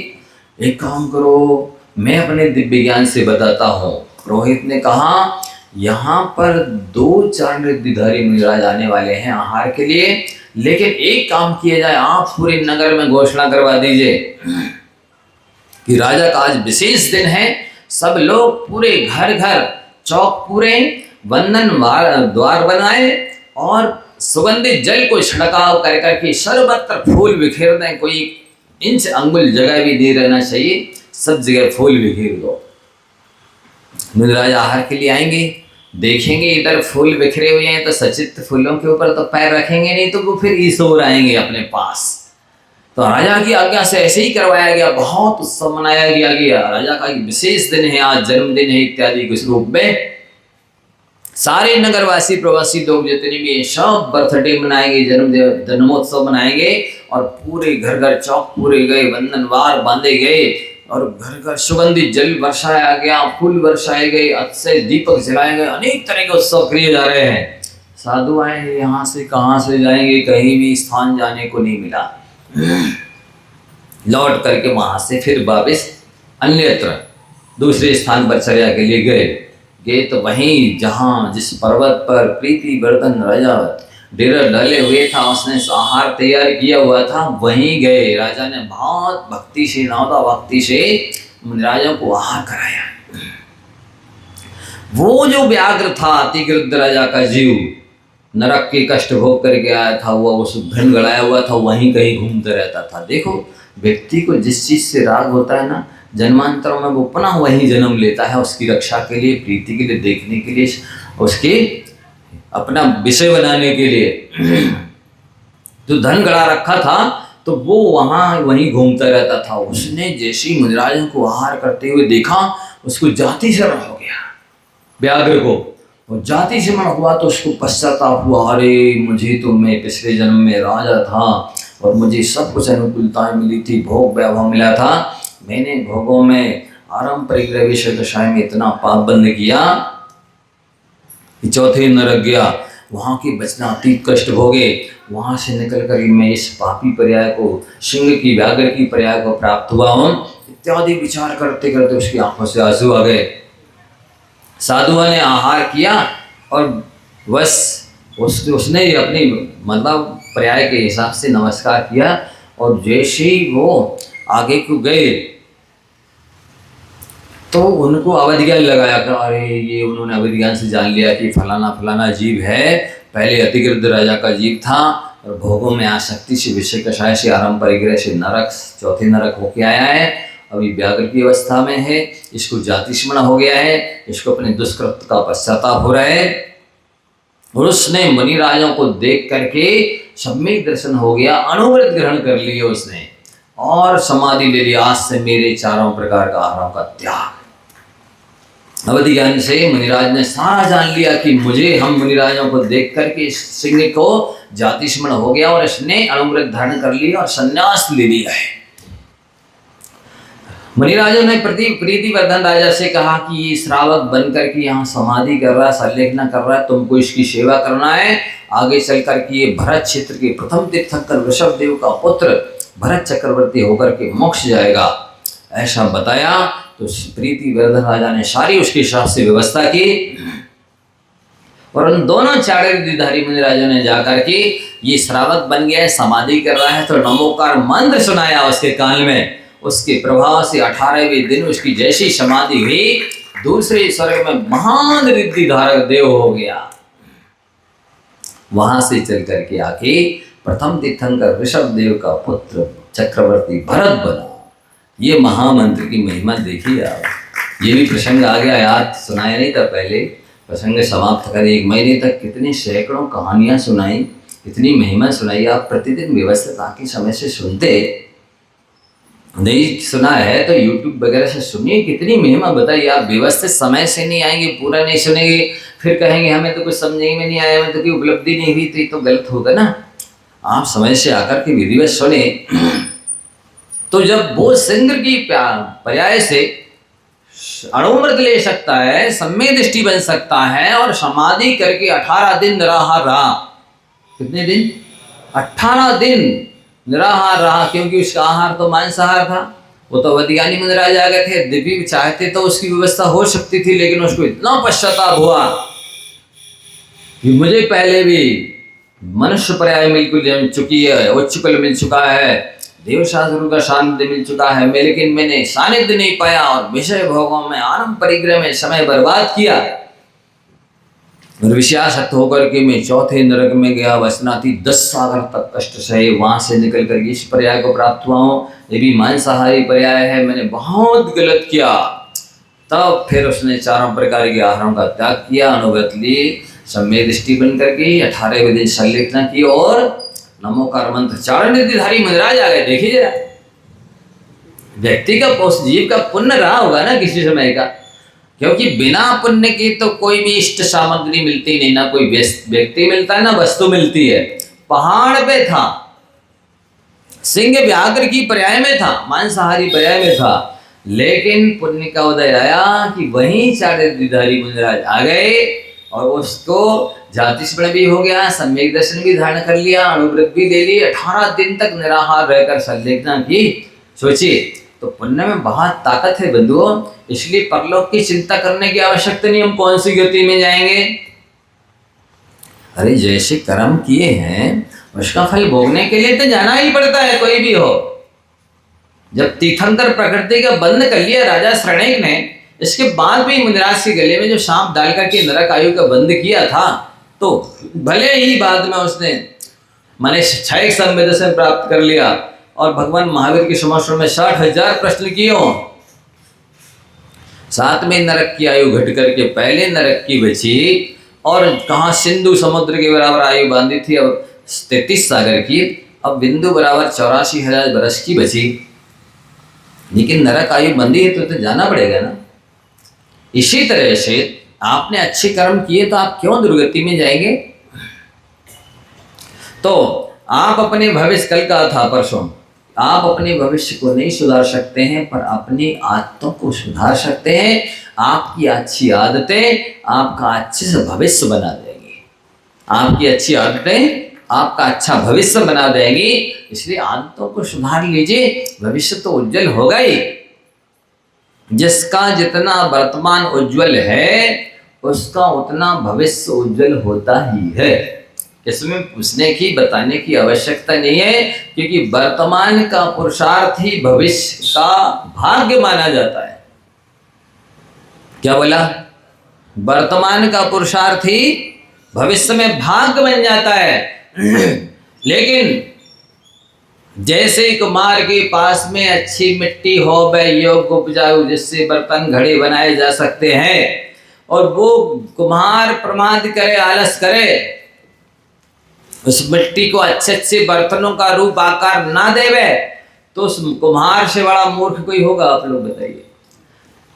एक काम करो, मैं अपने दिव्य ज्ञान से बताता हूँ। पुरोहित ने कहा, यहाँ पर 2-4 रिद्धिधारी मुनिराज आने वाले हैं आहार के लिए, लेकिन एक काम किया जाए, आप पूरे नगर में घोषणा करवा दीजिए कि राजा का आज विशेष दिन है। सब लोग पूरे घर घर चौक पूरे वंदन द्वार बनाए और सुगंधित जल को छिड़काव कर करके सर्वत्र फूल बिखेर दें। कोई इंच अंगुल जगह भी नहीं रहना चाहिए, सब जगह फूल बिखेर दो। मुनिराज आहार के लिए आएंगे, देखेंगे इधर फूल बिखरे हुए हैं तो सचित्र फूलों के ऊपर तो पैर रखेंगे नहीं, तो वो फिर ईश्वर आएंगे अपने पास। तो राजा की आज्ञा से ऐसे ही करवाया गया, बहुत उत्सव मनाया गया। राजा का विशेष दिन है, आज जन्मदिन है इत्यादि के रूप में सारे नगरवासी प्रवासी लोग जितने भी सब बर्थडे मनाएंगे, जन्मोत्सव मनाएंगे और पूरे घर घर चौक पूरे गए, वंदनवार बांधे गए और घर घर सुगंधित जल वर्षाया गया, फूल वर्षाए गए, अच्छे दीपक जलाए गए, अनेक तरह के उत्सव किए जा रहे हैं। साधु आए, यहाँ से कहाँ से जाएंगे, कहीं भी स्थान जाने को नहीं मिला। लौट करके वहां से फिर वापस अन्यत्र दूसरे स्थान पर चर्या के लिए गए तो वहीं जहाँ जिस पर्वत पर प्रीति वर्धन राजा डेरा डाले हुए था, उसने आहार तैयार किया हुआ था, वहीं गए। राजा ने बहुत भक्ति से, नौदा भक्ति से राजा को आहार कराया। वो जो व्याघ्र था अतिकृत राजा का जीव, नरक के कष्ट भोग करके आया था, वो उस धन गड़ाया हुआ था, वहीं कहीं घूमते रहता था। देखो, व्यक्ति को जिस चीज से राग होता है ना, जन्मांतरों में वो पुनः वही जन्म लेता है, उसकी रक्षा के लिए, प्रीति के लिए, देखने के लिए, उसके अपना विषय बनाने के लिए। जो धन गड़ा रखा था तो वो वहीं घूमता रहता था। उसने जैसे ही मुनिराजों को आहार करते हुए देखा, उसको जाति शरण हो गया व्याघ्र को। और जाति शरण हुआ तो उसको पश्चाताप हुआ, अरे मुझे तो, मैं पिछले जन्म में राजा था और मुझे सब कुछ अनुकूलताएं मिली थी, भोग वैभव मिला था, मैंने भोगों में आरंभ परिग्रह विषय दशा में इतना पाप बंद किया कि चौथे नरक गया, वहाँ के बचना अतीत कष्ट भोगे, वहाँ से निकल कर मैं इस पापी पर्याय को, सिंह की व्याघ्र की पर्याय को प्राप्त हुआ हूँ इत्यादि विचार करते करते उसकी आंखों से आंसू आ गए। साधुओं ने आहार किया और बस उसने अपनी मतलब पर्याय के हिसाब से नमस्कार किया और जैसे ही वो आगे को गए तो उनको अवधि ज्ञान लगाया कि अरे ये, उन्होंने अवधि ज्ञान से जान लिया कि फलाना फलाना जीव है, पहले अतिकृत राजा का जीव था और भोगों में आसक्ति से, विषय कषाय से, आरंभ परिग्रह से नरक, चौथे नरक होके आया है, अभी व्याघ्र की अवस्था में है, इसको जाति स्मरण हो गया है, इसको अपने दुष्कृत का पश्चाताप हो रहा है। और उसने मुनिराजों को देख करके सम्यक दर्शन हो गया, अनुव्रत ग्रहण कर लिया उसने और समाधि ले लिया। आज से मेरे चारों प्रकार का आहारों का त्याग। अवधि ज्ञान से मुनिराज ने सारा जान लिया कि मुझे, हम मुनिराजों को देख करके सिंह को जाति स्मरण हो गया और इसने अनुव्रत धारण कर लिया और संन्यास ले लिया है। मुनिराजों ने प्रीतिवर्धन राजा से कहा कि ये श्रावक बनकर के यहाँ समाधि कर रहा है, संलेखना कर रहा है, तुमको इसकी सेवा करना है। आगे चलकर के ये भरत क्षेत्र के प्रथम तीर्थंकर वृषभ देव का पुत्र भरत चक्रवर्ती होकर के मोक्ष जाएगा, ऐसा बताया। तो प्रीतिवर्धन राजा ने सारी उसके हिसाब से व्यवस्था की और उन दोनों चारे रिद्धिधारी मुनिराजों ने जाकर के ये श्रावक बन गया है, समाधि कर रहा है, तो नमोकार मंत्र सुनाया उसके कान में। उसके प्रभाव से 18वें दिन उसकी जैसी समाधि हुई, दूसरे स्वर्ग में महान रिद्धिधारक देव हो गया। वहां से चल करके आके प्रथम तीर्थंकर ऋषभ देव का पुत्र चक्रवर्ती भरत बना। ये महामंत्र की महिमा देखिए आप। ये भी प्रसंग आ गया, याद सुनाया नहीं था पहले, प्रसंग समाप्त करें। 1 महीने तक कितनी सैकड़ों कहानियां सुनाई, इतनी महिमा सुनाई। आप प्रतिदिन व्यवस्थित आके समय से सुनते, नहीं सुना है तो YouTube वगैरह से सुनिए, कितनी महिमा बताइए। आप व्यवस्थित समय से नहीं आएंगे, पूरा नहीं सुनेंगे, फिर कहेंगे हमें तो कुछ समझने में नहीं आया, हमें तो कोई उपलब्धि नहीं हुई, तो ये तो गलत होगा ना। आप समय से आकर के विधिवत सुने तो जब वो सिंह की पर्याय से अणुमृत ले सकता है, सम्य दृष्टि बन सकता है और समाधि करके 18 दिन निराहार रहा। कितने दिन? 18 दिन निराहार रहा, क्योंकि उसका आहार तो मांसाहार था। वो तो वैज्ञानिक मंदराज आ गए थे, दिव्य चाहते तो उसकी व्यवस्था हो सकती थी, लेकिन उसको इतना पश्चाताप हुआ कि मुझे पहले भी मनुष्य पर्याय मिल चुकी है, उच्च कुल मिल चुका है, देव शास्त्रों का सानिध्य मिल चुका है, लेकिन मैंने सानिध्य नहीं पाया और विषय भोगों में आनंद परिग्रह में समय बर्बाद किया और विषयासक्त होकर के मैं चौथे नरक में गया, वसनाती 10 सागर तक कष्ट सहे, वहां से निकल कर इस पर्याय को प्राप्त हुआ हूँ। ये भी मांसाहारी पर्याय है, मैंने बहुत गलत किया। तब फिर उसने चारों प्रकार के आहारों का त्याग किया, अनुव्रत ली, सम्यक दृष्टि बन करके 18वें दिन संलेखना की और नमोकार मंत्र चारण निधिधारी मंदराज आ गए। देखिए जरा, व्यक्ति का जीव का पुण्य रहा होगा ना किसी समय का, क्योंकि बिना पुण्य की तो कोई भी इष्ट सामग्री मिलती नहीं, ना कोई व्यक्ति मिलता है ना वस्तु मिलती है। पहाड़ पे था, सिंह व्याघ्र की पर्याय में था, मांसाहारी पर्याय में था, लेकिन पुण्य का उदय आया कि वहीं चारणनिधिधारी मंदराज आ गए और उसको जाति स्मरण भी हो गया, सम्यक दर्शन भी धारण कर लिया, अनुव्रत भी ले ली, 18 दिन तक निराहार रहकर संलेखना की। सोचिए, तो पुण्य में बहुत ताकत है बंधुओं, इसलिए परलोक की चिंता करने की आवश्यकता नहीं, हम कौन सी गति में जाएंगे। अरे जैसे कर्म किए हैं उसका फल भोगने के लिए तो जाना ही पड़ता है, कोई भी हो। जब तीर्थंकर प्रकृति का बंद कर लिया राजा श्रणेक ने, इसके बाद भी मुनिराज के गले में जो सांप डाल करके नरक आयु का बंद किया था, तो भले ही बाद में उसने माने क्षय संवेदन प्राप्त कर लिया और भगवान महावीर के समक्ष में 60,000 प्रश्न किए हो, 7वें नरक की आयु घट करके पहले नरक की बची, और कहाँ सिंधु समुद्र के बराबर आयु बांधी थी अब 33 सागर की, अब बिंदु बराबर 84,000 बरस की बची, लेकिन नरक आयु बंदी है तो जाना पड़ेगा ना। इसी तरह से आपने अच्छे कर्म किए तो आप क्यों दुर्गति में जाएंगे। तो आप अपने भविष्य, कल का था परसों, आप अपने भविष्य को नहीं सुधार सकते हैं पर अपनी आदतों को सुधार सकते हैं। आपकी अच्छी आदतें आपका अच्छे से भविष्य बना देंगी, आपकी अच्छी आदतें आपका अच्छा भविष्य बना देंगी, इसलिए आदतों को सुधार लीजिए, भविष्य तो उज्जवल होगा ही। जिसका जितना वर्तमान उज्जवल है उसका उतना भविष्य उज्जवल होता ही है। इसमें पूछने की बताने की आवश्यकता नहीं है, क्योंकि वर्तमान का पुरुषार्थ ही भविष्य का भाग्य माना जाता है। क्या बोला? वर्तमान का पुरुषार्थ ही भविष्य में भाग्य बन जाता है। लेकिन जैसे कुम्हार के पास में अच्छी मिट्टी हो, वह योग्य उपजाऊ जिससे बर्तन घड़े बनाए जा सकते हैं, और वो कुम्हार प्रमाद करे, आलस करे, उस मिट्टी को अच्छे अच्छे बर्तनों का रूप आकार ना देवे, तो उस कुम्हार से बड़ा मूर्ख कोई होगा? आप लोग बताइए।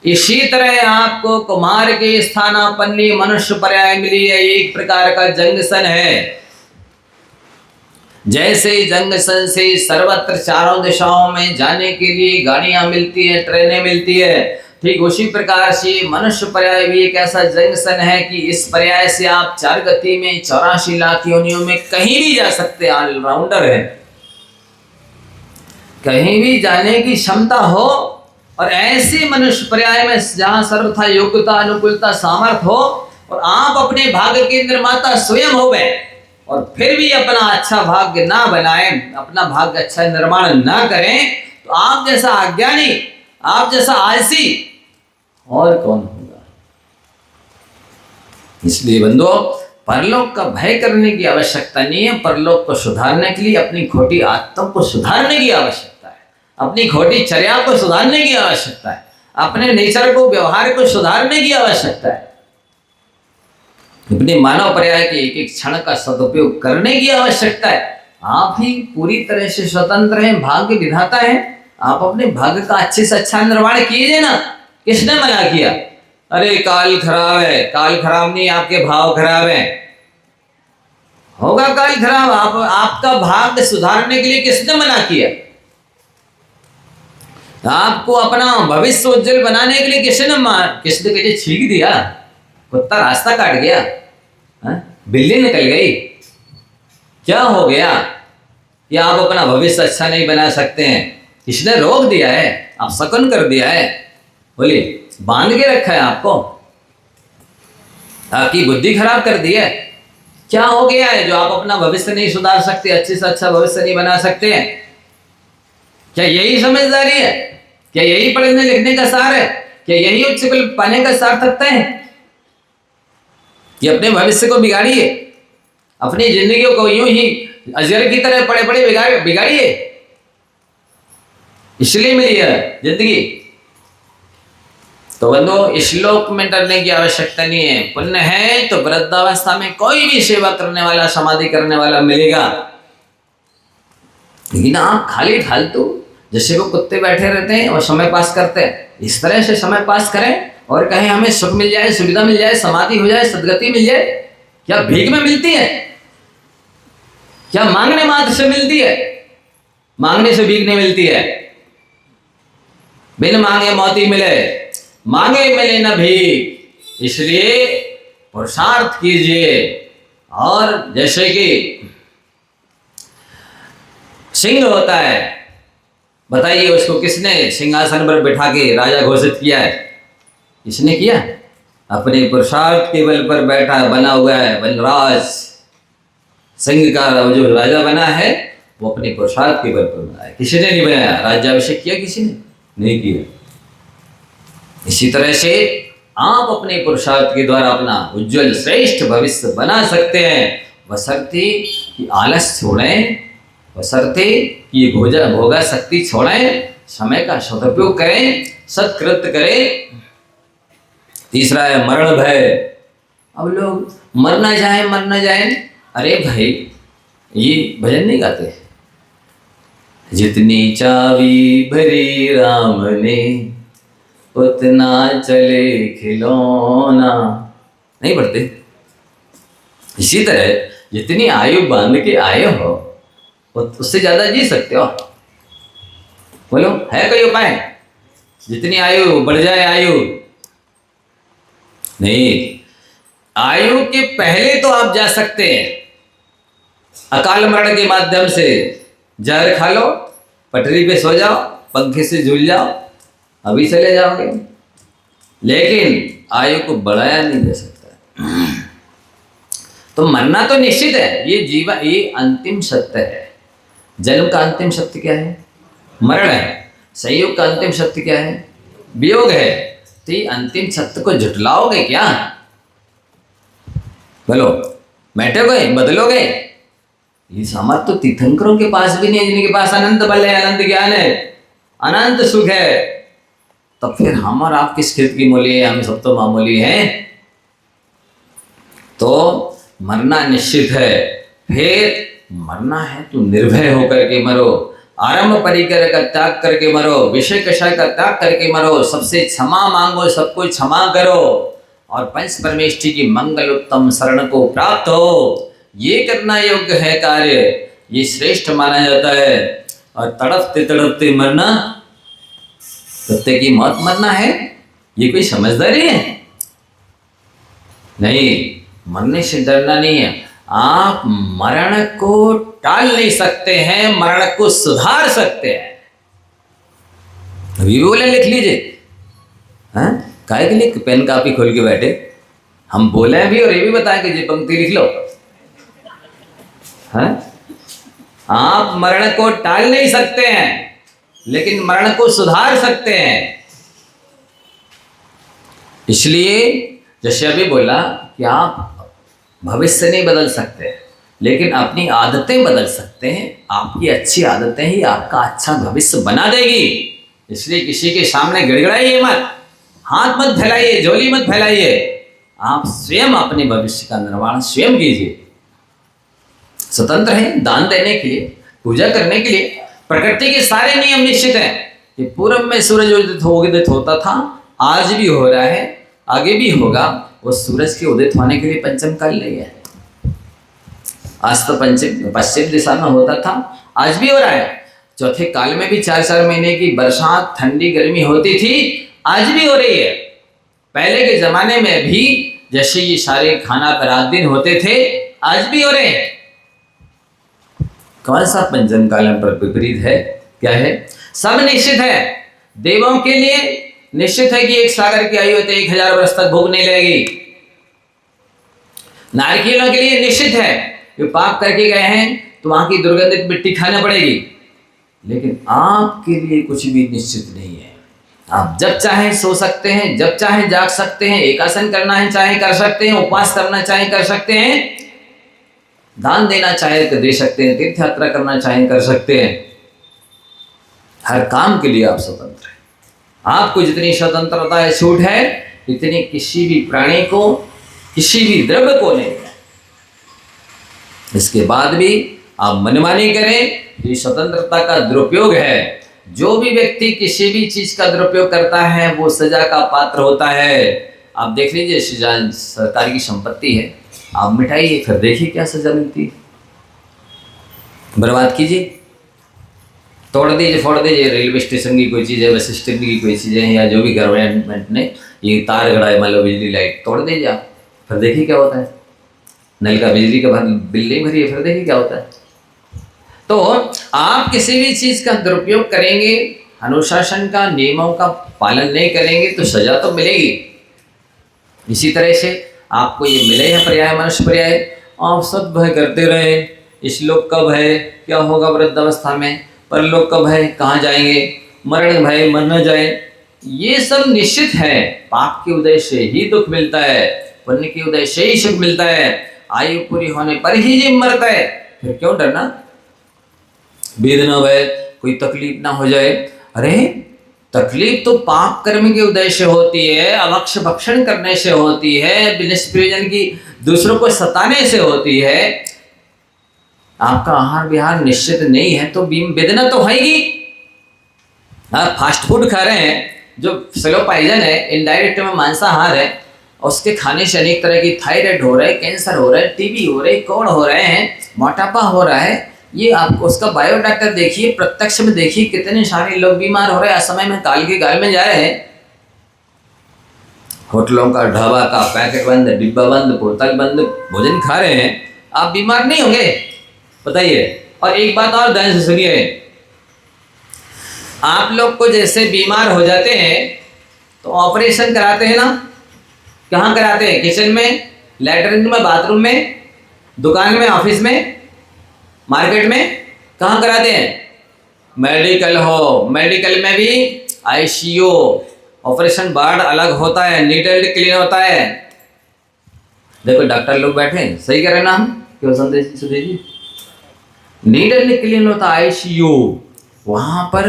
इसी तरह आपको कुम्हार के स्थानापन्न मनुष्य पर्याय मिली है, एक प्रकार का जंक्शन है। जैसे जंक्शन से सर्वत्र चारों दिशाओं में जाने के लिए गाड़ियां मिलती है, ट्रेनें मिलती है, ठीक उसी प्रकार से मनुष्य पर्याय भी एक ऐसा जंक्शन है कि इस पर्याय से आप 4 गति में 84 लाख योनियों में कहीं भी जा सकते हैं। ऑलराउंडर है, कहीं भी जाने की क्षमता हो, और ऐसे मनुष्य पर्याय में जहां सर्वथा योग्यता, अनुकूलता, सामर्थ्य हो, और आप अपने भाग्य के निर्माता स्वयं हो गए, और फिर भी अपना अच्छा भाग्य ना बनाएं, अपना भाग्य अच्छा निर्माण ना करें, तो आप जैसा अज्ञानी, आप जैसा आलसी और कौन होगा। इसलिए बंधुओं, परलोक का भय करने की आवश्यकता नहीं है, परलोक को सुधारने के लिए अपनी खोटी आदतों को सुधारने की आवश्यकता है, अपनी खोटी चर्या को सुधारने की आवश्यकता है, अपने नेचर को, व्यवहार को सुधारने की आवश्यकता है, अपने मानव पर्याय के एक एक क्षण का सदुपयोग करने की आवश्यकता है। आप ही पूरी तरह से स्वतंत्र हैं, भाग्य विधाता हैं, आप अपने भाग्य का अच्छे से अच्छा निर्माण कीजिए ना। किसने मना किया? अरे काल खराब है, काल खराब नहीं, आपके भाव खराब है। होगा काल खराब, आपका भाग्य सुधारने के लिए किसने मना किया? आपको अपना भविष्य उज्जवल बनाने के लिए किसने कहे छींक दिया? कुत्ता रास्ता काट गया? बिल्ली निकल गई? क्या हो गया कि आप अपना भविष्य अच्छा नहीं बना सकते हैं? किसने रोक दिया है? आप सकन कर दिया है, बोलिए, बांध के रखा है आपको, आपकी बुद्धि खराब कर दी है। क्या हो गया है जो आप अपना भविष्य नहीं सुधार सकते, अच्छे से अच्छा भविष्य नहीं बना सकते हैं? क्या यही समझदारी है? क्या यही पढ़ने लिखने का सार है? क्या यही उच्च कुल पाने का सार्थकता है? कि अपने भविष्य को बिगाड़िए, अपनी जिंदगी को यूं ही अजगर की तरह पड़े पड़े बिगाड़िए, इसलिए मिली है जिंदगी। तो बंधु, श्लोक में डरने की आवश्यकता नहीं है। पुण्य है तो वृद्धावस्था में कोई भी सेवा करने वाला, समाधि करने वाला मिलेगा। लेकिन आप खाली फालतू जैसे वो कुत्ते बैठे रहते हैं और समय पास करते हैं, इस तरह से समय पास करें और कहें हमें सुख मिल जाए, सुविधा मिल जाए, समाधि हो जाए, सदगति मिल जाए। क्या भीख में मिलती है? क्या मांगने मात्र से मिलती है? मांगने से भीख नहीं मिलती है। बिन मांगे मोती मिले, मांगे मिले न भीख। इसलिए पुरुषार्थ कीजिए। और जैसे कि सिंह होता है, बताइए उसको किसने सिंहासन पर बिठा के राजा घोषित किया है? किसने किया? अपने पुरुषार्थ के बल पर बैठा बना हुआ है बलराज। सिंह का जो राजा बना है वो अपने पुरुषार्थ के बल पर बना है, किसी ने नहीं बनाया। राज्याभिषेक किया किसी ने नहीं किया। इसी तरह से आप अपने पुरुषार्थ के द्वारा अपना उज्जवल श्रेष्ठ भविष्य बना सकते हैं, बशर्ते कि आलस छोड़ें, बशर्ते कि भोगा शक्ति छोड़ें, समय का सदुपयोग करें, सत्कृत्य करें। तीसरा है मरण भय। अब लोग मर ना जाए, मर ना जाए। अरे भाई, ये भजन नहीं गाते? जितनी चाबी भरी राम ने उतना चले खिलौना, नहीं पढ़ते? इसी तरह जितनी आयु बांध के आए हो उससे ज्यादा जी सकते हो। बोलो, है कोई उपाय? जितनी आयु बढ़ जाए आयु नहीं, आयु के पहले तो आप जा सकते हैं। अकाल मरण के माध्यम से जहर खा लो, पटरी पे सो जाओ, पंखे से झूल जाओ, अभी चले जाओगे। लेकिन आयु को बढ़ाया नहीं जा सकता। तो मरना तो निश्चित है, ये जीवन, ये अंतिम सत्य है। जन्म का अंतिम सत्य क्या है? मरण है। संयोग का अंतिम सत्य क्या है? वियोग है। तो ये अंतिम सत्य को झुटलाओगे क्या? बोलो, बैठोगे, बदलोगे? ये सामर्थ तो तीर्थंकरों के पास भी नहीं है, जिनके पास अनंत बल है, अनंत ज्ञान है, अनंत सुख है। तब फिर हम और आप किस खेत की मूली है? हम सब तो मामूली हैं। तो मरना निश्चित है। फिर मरना है तो निर्भय होकर के मरो, आरंभ परिकर का त्याग करके मरो, विषय कषय का त्याग करके मरो, सबसे क्षमा मांगो, सबको क्षमा करो और पंच परमेष्ठी की मंगल उत्तम शरण को प्राप्त हो। ये करना योग्य है कार्य, ये श्रेष्ठ माना जाता है। और तड़पते तड़पते मरना, कुत्ते की मौत मरना है, ये कोई समझदारी है? नहीं, मरने से डरना नहीं है। आप मरण को टाल नहीं सकते हैं, मरण को सुधार सकते हैं। अभी बोले लिख लीजिए। हाँ, काहे के लिए पेन कापी खोल के बैठे? हम बोले भी और ये भी बताएं कि ये पंक्ति लिख लो। हाँ, आप मरण को टाल नहीं सकते हैं, लेकिन मरण को सुधार सकते हैं। इसलिए जैसे अभी बोला कि आप भविष्य नहीं बदल सकते, लेकिन अपनी आदतें बदल सकते हैं। आपकी अच्छी आदतें ही आपका अच्छा भविष्य बना देगी। इसलिए किसी के सामने गिड़गिड़ाइए मत, हाथ मत फैलाइए, झोली मत फैलाइए। आप स्वयं अपने भविष्य का निर्माण स्वयं कीजिए। स्वतंत्र हैं दान देने के लिए, पूजा करने के लिए। प्रकृति के सारे नियम निश्चित हैं कि पूर्व में सूरज उदित होता था, आज भी हो रहा है, आगे भी होगा। वो सूरज के उदित होने के लिए पंचम काल नहीं है। आज तो पश्चिम दिशा में होता था, आज भी हो रहा है। चौथे काल में भी 4-4 महीने की बरसात, ठंडी, गर्मी होती थी, आज भी हो रही है। पहले के जमाने में भी जैसे ये सारे खाना पर रात दिन होते थे, आज भी हो रहे हैं। कौन सा पंचम काल पर विपरीत है? क्या है? सब निश्चित है। देवों के लिए निश्चित है कि एक सागर की आयु है तो 1000 वर्ष तक भूख नहीं लगेगी। नारकीलों के लिए निश्चित है कि पाप करके गए हैं तो वहां की दुर्गंधित मिट्टी खाना पड़ेगी। लेकिन आपके लिए कुछ भी निश्चित नहीं है। आप जब चाहे सो सकते हैं, जब चाहे जाग सकते हैं, एकासन करना है चाहे कर सकते हैं, उपवास करना चाहे कर सकते हैं, दान देना चाहे तो दे सकते हैं, तीर्थ यात्रा करना चाहे कर सकते हैं। हर काम के लिए आप स्वतंत्र हैं। आपको जितनी स्वतंत्रता है, छूट है, इतनी किसी भी प्राणी को, किसी भी द्रव्य को नहीं है। इसके बाद भी आप मनमानी करें तो स्वतंत्रता का दुरुपयोग है। जो भी व्यक्ति किसी भी चीज का दुरुपयोग करता है वो सजा का पात्र होता है। आप देख लीजिए, सरकार की संपत्ति है, आप मिटाइए, फिर देखिए क्या सजा मिलती है। बर्बाद कीजिए, तोड़ दीजिए, फोड़ दीजिए। रेलवे स्टेशन की कोई चीज़ है, बस स्टैंड की कोई चीज़ है, या जो भी गवर्नमेंट ने ये तार गड़ा है, मान लो बिजली लाइट, तोड़ दीजिए आप, फिर देखिए क्या होता है। नल का बिजली का बिल नहीं भरिए, फिर देखिए क्या होता है। तो आप किसी भी चीज़ का दुरुपयोग करेंगे, अनुशासन का, नियमों का पालन नहीं करेंगे तो सजा तो मिलेगी। इसी तरह से आपको ये मिले है पर्याय, मनुष्य पर्याय, आप सब भय करते रहे, इस-लोक कब है, क्या होगा वृद्धावस्था में, परलोक कब है, कहाँ जाएंगे, मरण भय, मर न जाए, ये सब निश्चित है। पाप के उदय से ही दुख मिलता है, पुण्य के उदय से ही सुख मिलता है। आयु पूरी होने पर ही जीव मरता है, फिर क्यों डरना। वेदना भय, कोई तकलीफ ना हो जाए। अरे तकलीफ तो पाप कर्म के उदय से होती है, अभक्ष भक्षण करने से होती है, निष्प्रयोजन की दूसरों को सताने से होती है। आपका आहार विहार निश्चित नहीं है तो वेदना तो होगी। आप फास्ट फूड खा रहे हैं जो स्लो पॉइजन है, इनडायरेक्ट में मांसाहार है, उसके खाने से अनेक तरह की थायराइड हो रहा है, कैंसर हो रहा है, टीबी हो रही है, कोढ़ हो रहे हैं, मोटापा हो रहा है। ये आपको उसका बायोडाटा देखिए, प्रत्यक्ष में देखिए, कितने सारे लोग बीमार हो रहे हैं। असमय में काल के गाल में जा रहे हैं। होटलों का, ढाबा का पैकेट बंद, डिब्बा बंद, बोतल बंद भोजन खा रहे हैं, आप बीमार नहीं होंगे, बताइए। और एक बात और ध्यान से सुनिए, आप लोग को जैसे बीमार हो जाते हैं तो ऑपरेशन कराते हैं ना, कहाँ कराते हैं? किचन में, लैट्रिन में, बाथरूम में, दुकान में, ऑफिस में, मार्केट में, कहाँ कराते हैं? मेडिकल हो, मेडिकल में भी आईसीयू, ऑपरेशन वार्ड अलग होता है, नीट एंड क्लीन होता है। देखो डॉक्टर लोग बैठे हैं, सही कह रहे ना हम, क्यों संदेश जी? नीट एंड क्लीन होता है आईसीयू, वहां पर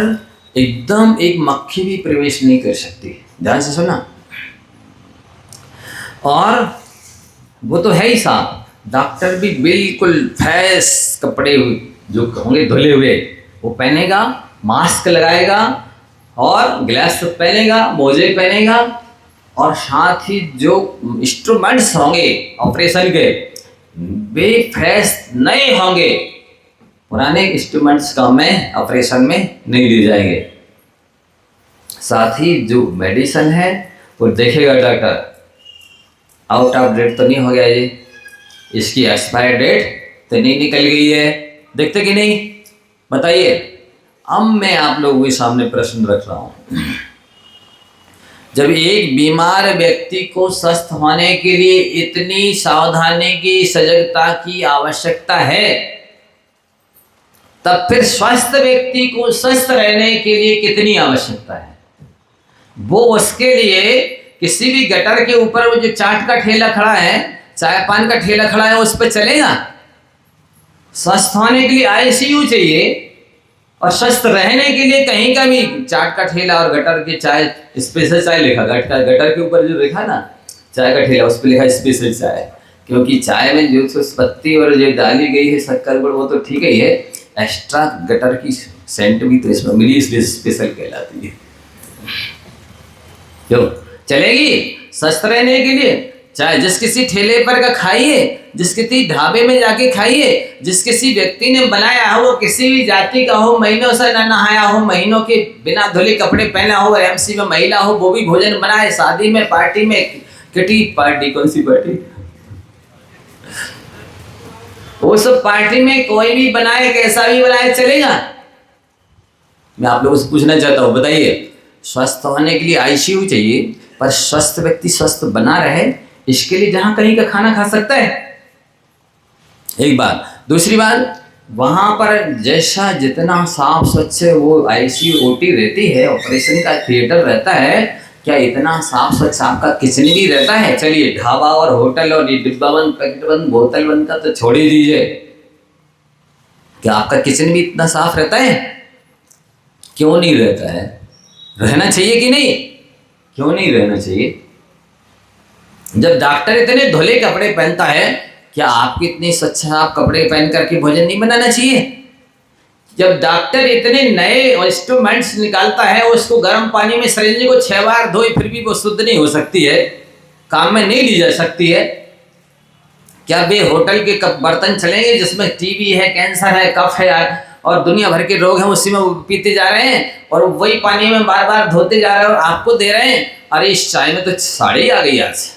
एकदम एक मक्खी भी प्रवेश नहीं कर सकती। ध्यान से सुना। और वो तो है ही साफ, डॉक्टर भी बिल्कुल फ्रेश कपड़े जो होंगे धुले हुए वो पहनेगा, मास्क लगाएगा और ग्लव्स पहनेगा, मोजे पहनेगा, और साथ ही जो इंस्ट्रूमेंट्स होंगे ऑपरेशन के वे फ्रेश नए होंगे। पुराने इंस्ट्रूमेंट्स काम में, ऑपरेशन में नहीं ले जाएंगे। साथ ही जो मेडिसिन है वो देखेगा डॉक्टर, आउट ऑफ डेट तो नहीं हो गया ये, इसकी एक्सपायर डेट तो नहीं निकल गई है, देखते कि नहीं? बताइए। अब मैं आप लोगों के सामने प्रश्न रख रहा हूं, जब एक बीमार व्यक्ति को स्वस्थ होने के लिए इतनी सावधानी की, सजगता की आवश्यकता है, तब फिर स्वस्थ व्यक्ति को स्वस्थ रहने के लिए कितनी आवश्यकता है? वो उसके लिए किसी भी गटर के ऊपर वो जो चाट का ठेला खड़ा है, चाय पान का ठेला खड़ा है, उस पर चलेगा? स्वस्थ होने के लिए आईसीयू चाहिए, और स्वस्थ रहने के लिए कहीं का भी चाट का ठेला और गटर की चाय, स्पेशल चाय लिखा, गटर के ऊपर जो लिखा ना चाय का ठेला, उस पर लिखा स्पेशल चाय, क्योंकि चाय में जो पत्ती और जो डाली गई है शक्कर गुड़ वो तो ठीक ही है, एक्स्ट्रा गटर की सेंट भी तो इसमें मिली, इसलिए स्पेशल कहलाती है। क्यों चलेगी? स्वस्थ रहने के लिए चाहे जिस किसी ठेले पर का खाइए, जिस किसी ढाबे में जाके खाइए, जिस किसी व्यक्ति ने बनाया हो, वो किसी भी जाति का हो, महीनों से न नहाया हो, महीनों के बिना धुले कपड़े पहना हो, एमसी में महिला हो, वो भी भोजन बनाए, शादी में, पार्टी में, किटी पार्टी, कौन सी पार्टी, वो सब पार्टी में कोई भी बनाए, कैसा भी बनाए, चलेगा? मैं आप लोगों से पूछना चाहता हूँ, बताइए, स्वस्थ होने के लिए आईसीयू चाहिए, पर स्वस्थ व्यक्ति स्वस्थ बना रहे इसके लिए जहां कहीं का खाना खा सकता है? एक बात। दूसरी बात, वहां पर जैसा जितना साफ स्वच्छ वो आईसीयू ओटी रहती है, ऑपरेशन का थिएटर रहता है, क्या इतना साफ स्वच्छ आपका किचन भी रहता है? चलिए, ढाबा और होटल और ये डिब्बा बंद, पैकेट बंद, बोतल बंद का तो छोड़ ही दीजिए, क्या आपका किचन भी इतना साफ रहता है? क्यों नहीं रहता है? रहना चाहिए कि नहीं? क्यों नहीं रहना चाहिए? जब डॉक्टर इतने धुले कपड़े पहनता है, क्या आपके इतने स्वच्छ आप कपड़े पहन करके भोजन नहीं बनाना चाहिए? जब डॉक्टर इतने नए इंस्ट्रूमेंट्स निकालता है, उसको गर्म पानी में सिरिंज को 6 बार धोए फिर भी वो शुद्ध नहीं हो सकती है, काम में नहीं ली जा सकती है, क्या वे होटल के बर्तन चलेंगे जिसमें टीबी है, कैंसर है, कफ है और दुनिया भर के रोग हैं, उसी में पीते जा रहे हैं और वही पानी में बार बार धोते जा रहे हैं और आपको दे रहे हैं? अरे इस चाय में तो साड़ी आ गई, आज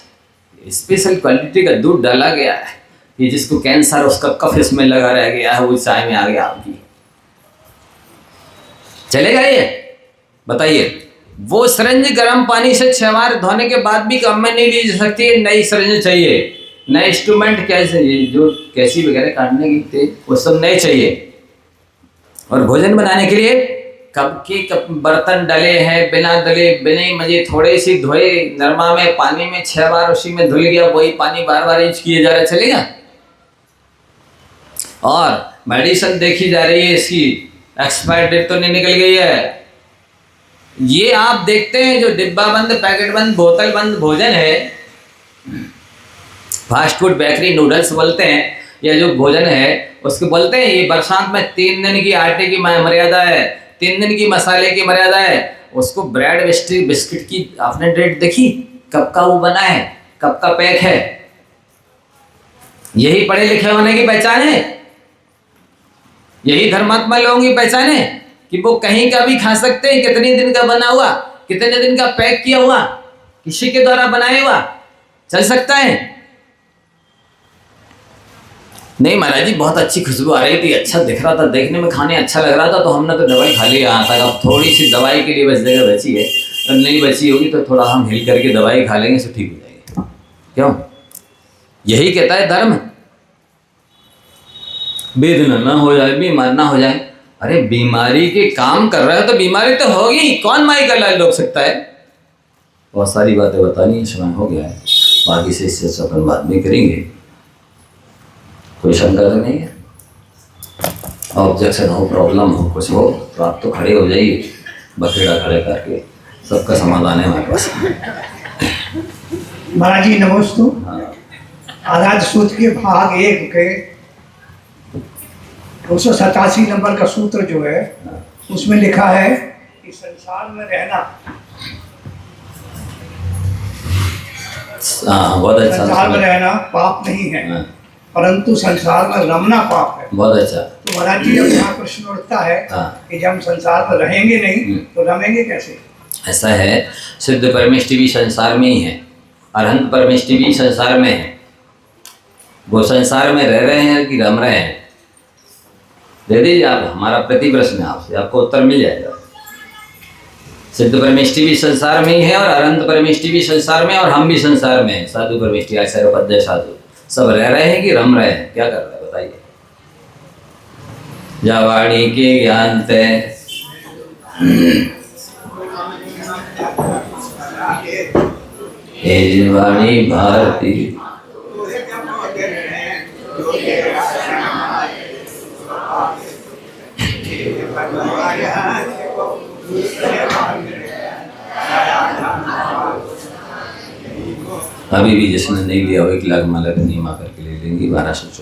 स्पेशल क्वालिटी का दूध डाला गया है, ये जिसको कैंसर उसका कफ इसमें लगा रह गया है वो चाय में आ गया आपकी, चलेगा ये? बताइए। वो सिरिंज गर्म पानी से 6 बार धोने के बाद भी काम में नहीं ली जा सकती है, नई सिरिंज चाहिए, नए इंस्ट्रूमेंट कैसे, जो कैसी वगैरह काटने की थे वो सब नए चाहिए। और भोजन बनाने के लिए कब के कब बर्तन डले हैं, बिना डले बिना मजे थोड़े से धोए नरमा में पानी में 6 बार उसी में धुल गया, वही पानी बार बार यूज किए जा रहा, चलेगा? और मेडिसिन देखी जा रही है, इसकी एक्सपायर डेट तो नहीं निकल गई है। ये आप देखते हैं जो डिब्बा बंद, पैकेट बंद, बोतल बंद भोजन है, फास्ट फूड, बेकरी, नूडल्स बोलते हैं, या जो भोजन है उसको बोलते हैं ये बरसात में 3 दिन की आटे की मर्यादा है, 3 दिन की मसाले की मर्यादा है। उसको ब्रेड बिस्किट की आपने डेट देखी, कब का वो बना है, कब का पैक है? यही पढ़े लिखे होने की पहचान है, यही धर्मात्मा लोगों की पहचान है कि वो कहीं का भी खा सकते हैं, कितने दिन का बना हुआ, कितने दिन का पैक किया हुआ, किसी के द्वारा बनाया हुआ, चल सकता है? नहीं महाराज जी, बहुत अच्छी खुशबू आ रही थी, अच्छा दिख रहा था, देखने में खाने अच्छा लग रहा था, तो हमने तो दवाई खा लिया यहाँ तक। अब थोड़ी सी दवाई के लिए बस जगह बची है, और नहीं बची होगी तो थोड़ा हम हिल करके दवाई खा लेंगे तो ठीक हो जाएंगे। क्यों? यही कहता है धर्म, वेद न हो जाए, बीमार ना हो जाए। अरे बीमारी के काम कर रहा है तो बीमारी तो होगी, कौन माई का इलाज रोक सकता है? बहुत सारी बातें बतानी है, समय हो गया है, बाकी से इससे अपन बात भी करेंगे। कोई शंका तो नहीं है? ऑब्जेक्शन हो, प्रॉब्लम हो, कुछ हो तो आप तो खड़े हो जाइए, बखेड़ा खड़े करके, सबका समाधान है हमारे पास। महाराज जी नमोस्तु। आराध्य सूत्र के भाग 1 के 287 नंबर का सूत्र जो है उसमें लिखा है कि संसार में रहना, बहुत अच्छा, संसार में रहना पाप नहीं है, परंतु संसार में रमना पाप है। बहुत अच्छा। तो महाराज जी, अब यहाँ प्रश्न उठता है कि जब हम संसार में रहेंगे नहीं तो रमेंगे कैसे? ऐसा है, सिद्ध परमेष्टि भी संसार में ही है, अरहंत परमेष्टि भी संसार में है। वो संसार में रह रहे हैं कि रम रहे हैं? दे दीजिए आप, हमारा प्रति प्रश्न है आपसे, आपको उत्तर मिल जाएगा। सिद्ध परमेष्टि भी संसार में ही है और अरहंत परमेष्टि भी संसार में, और हम भी संसार में हैं। साधु परमेष्टि आचार्य पद्य साधु सब रह रहे हैं कि रम रहे हैं? क्या कर रहे हैं बताइए? जावाणी के ज्ञान ते वाणी भारती, अभी भी जिसने नहीं लिया वो 1 लाख माला का नियमा करके ले लेंगी 1200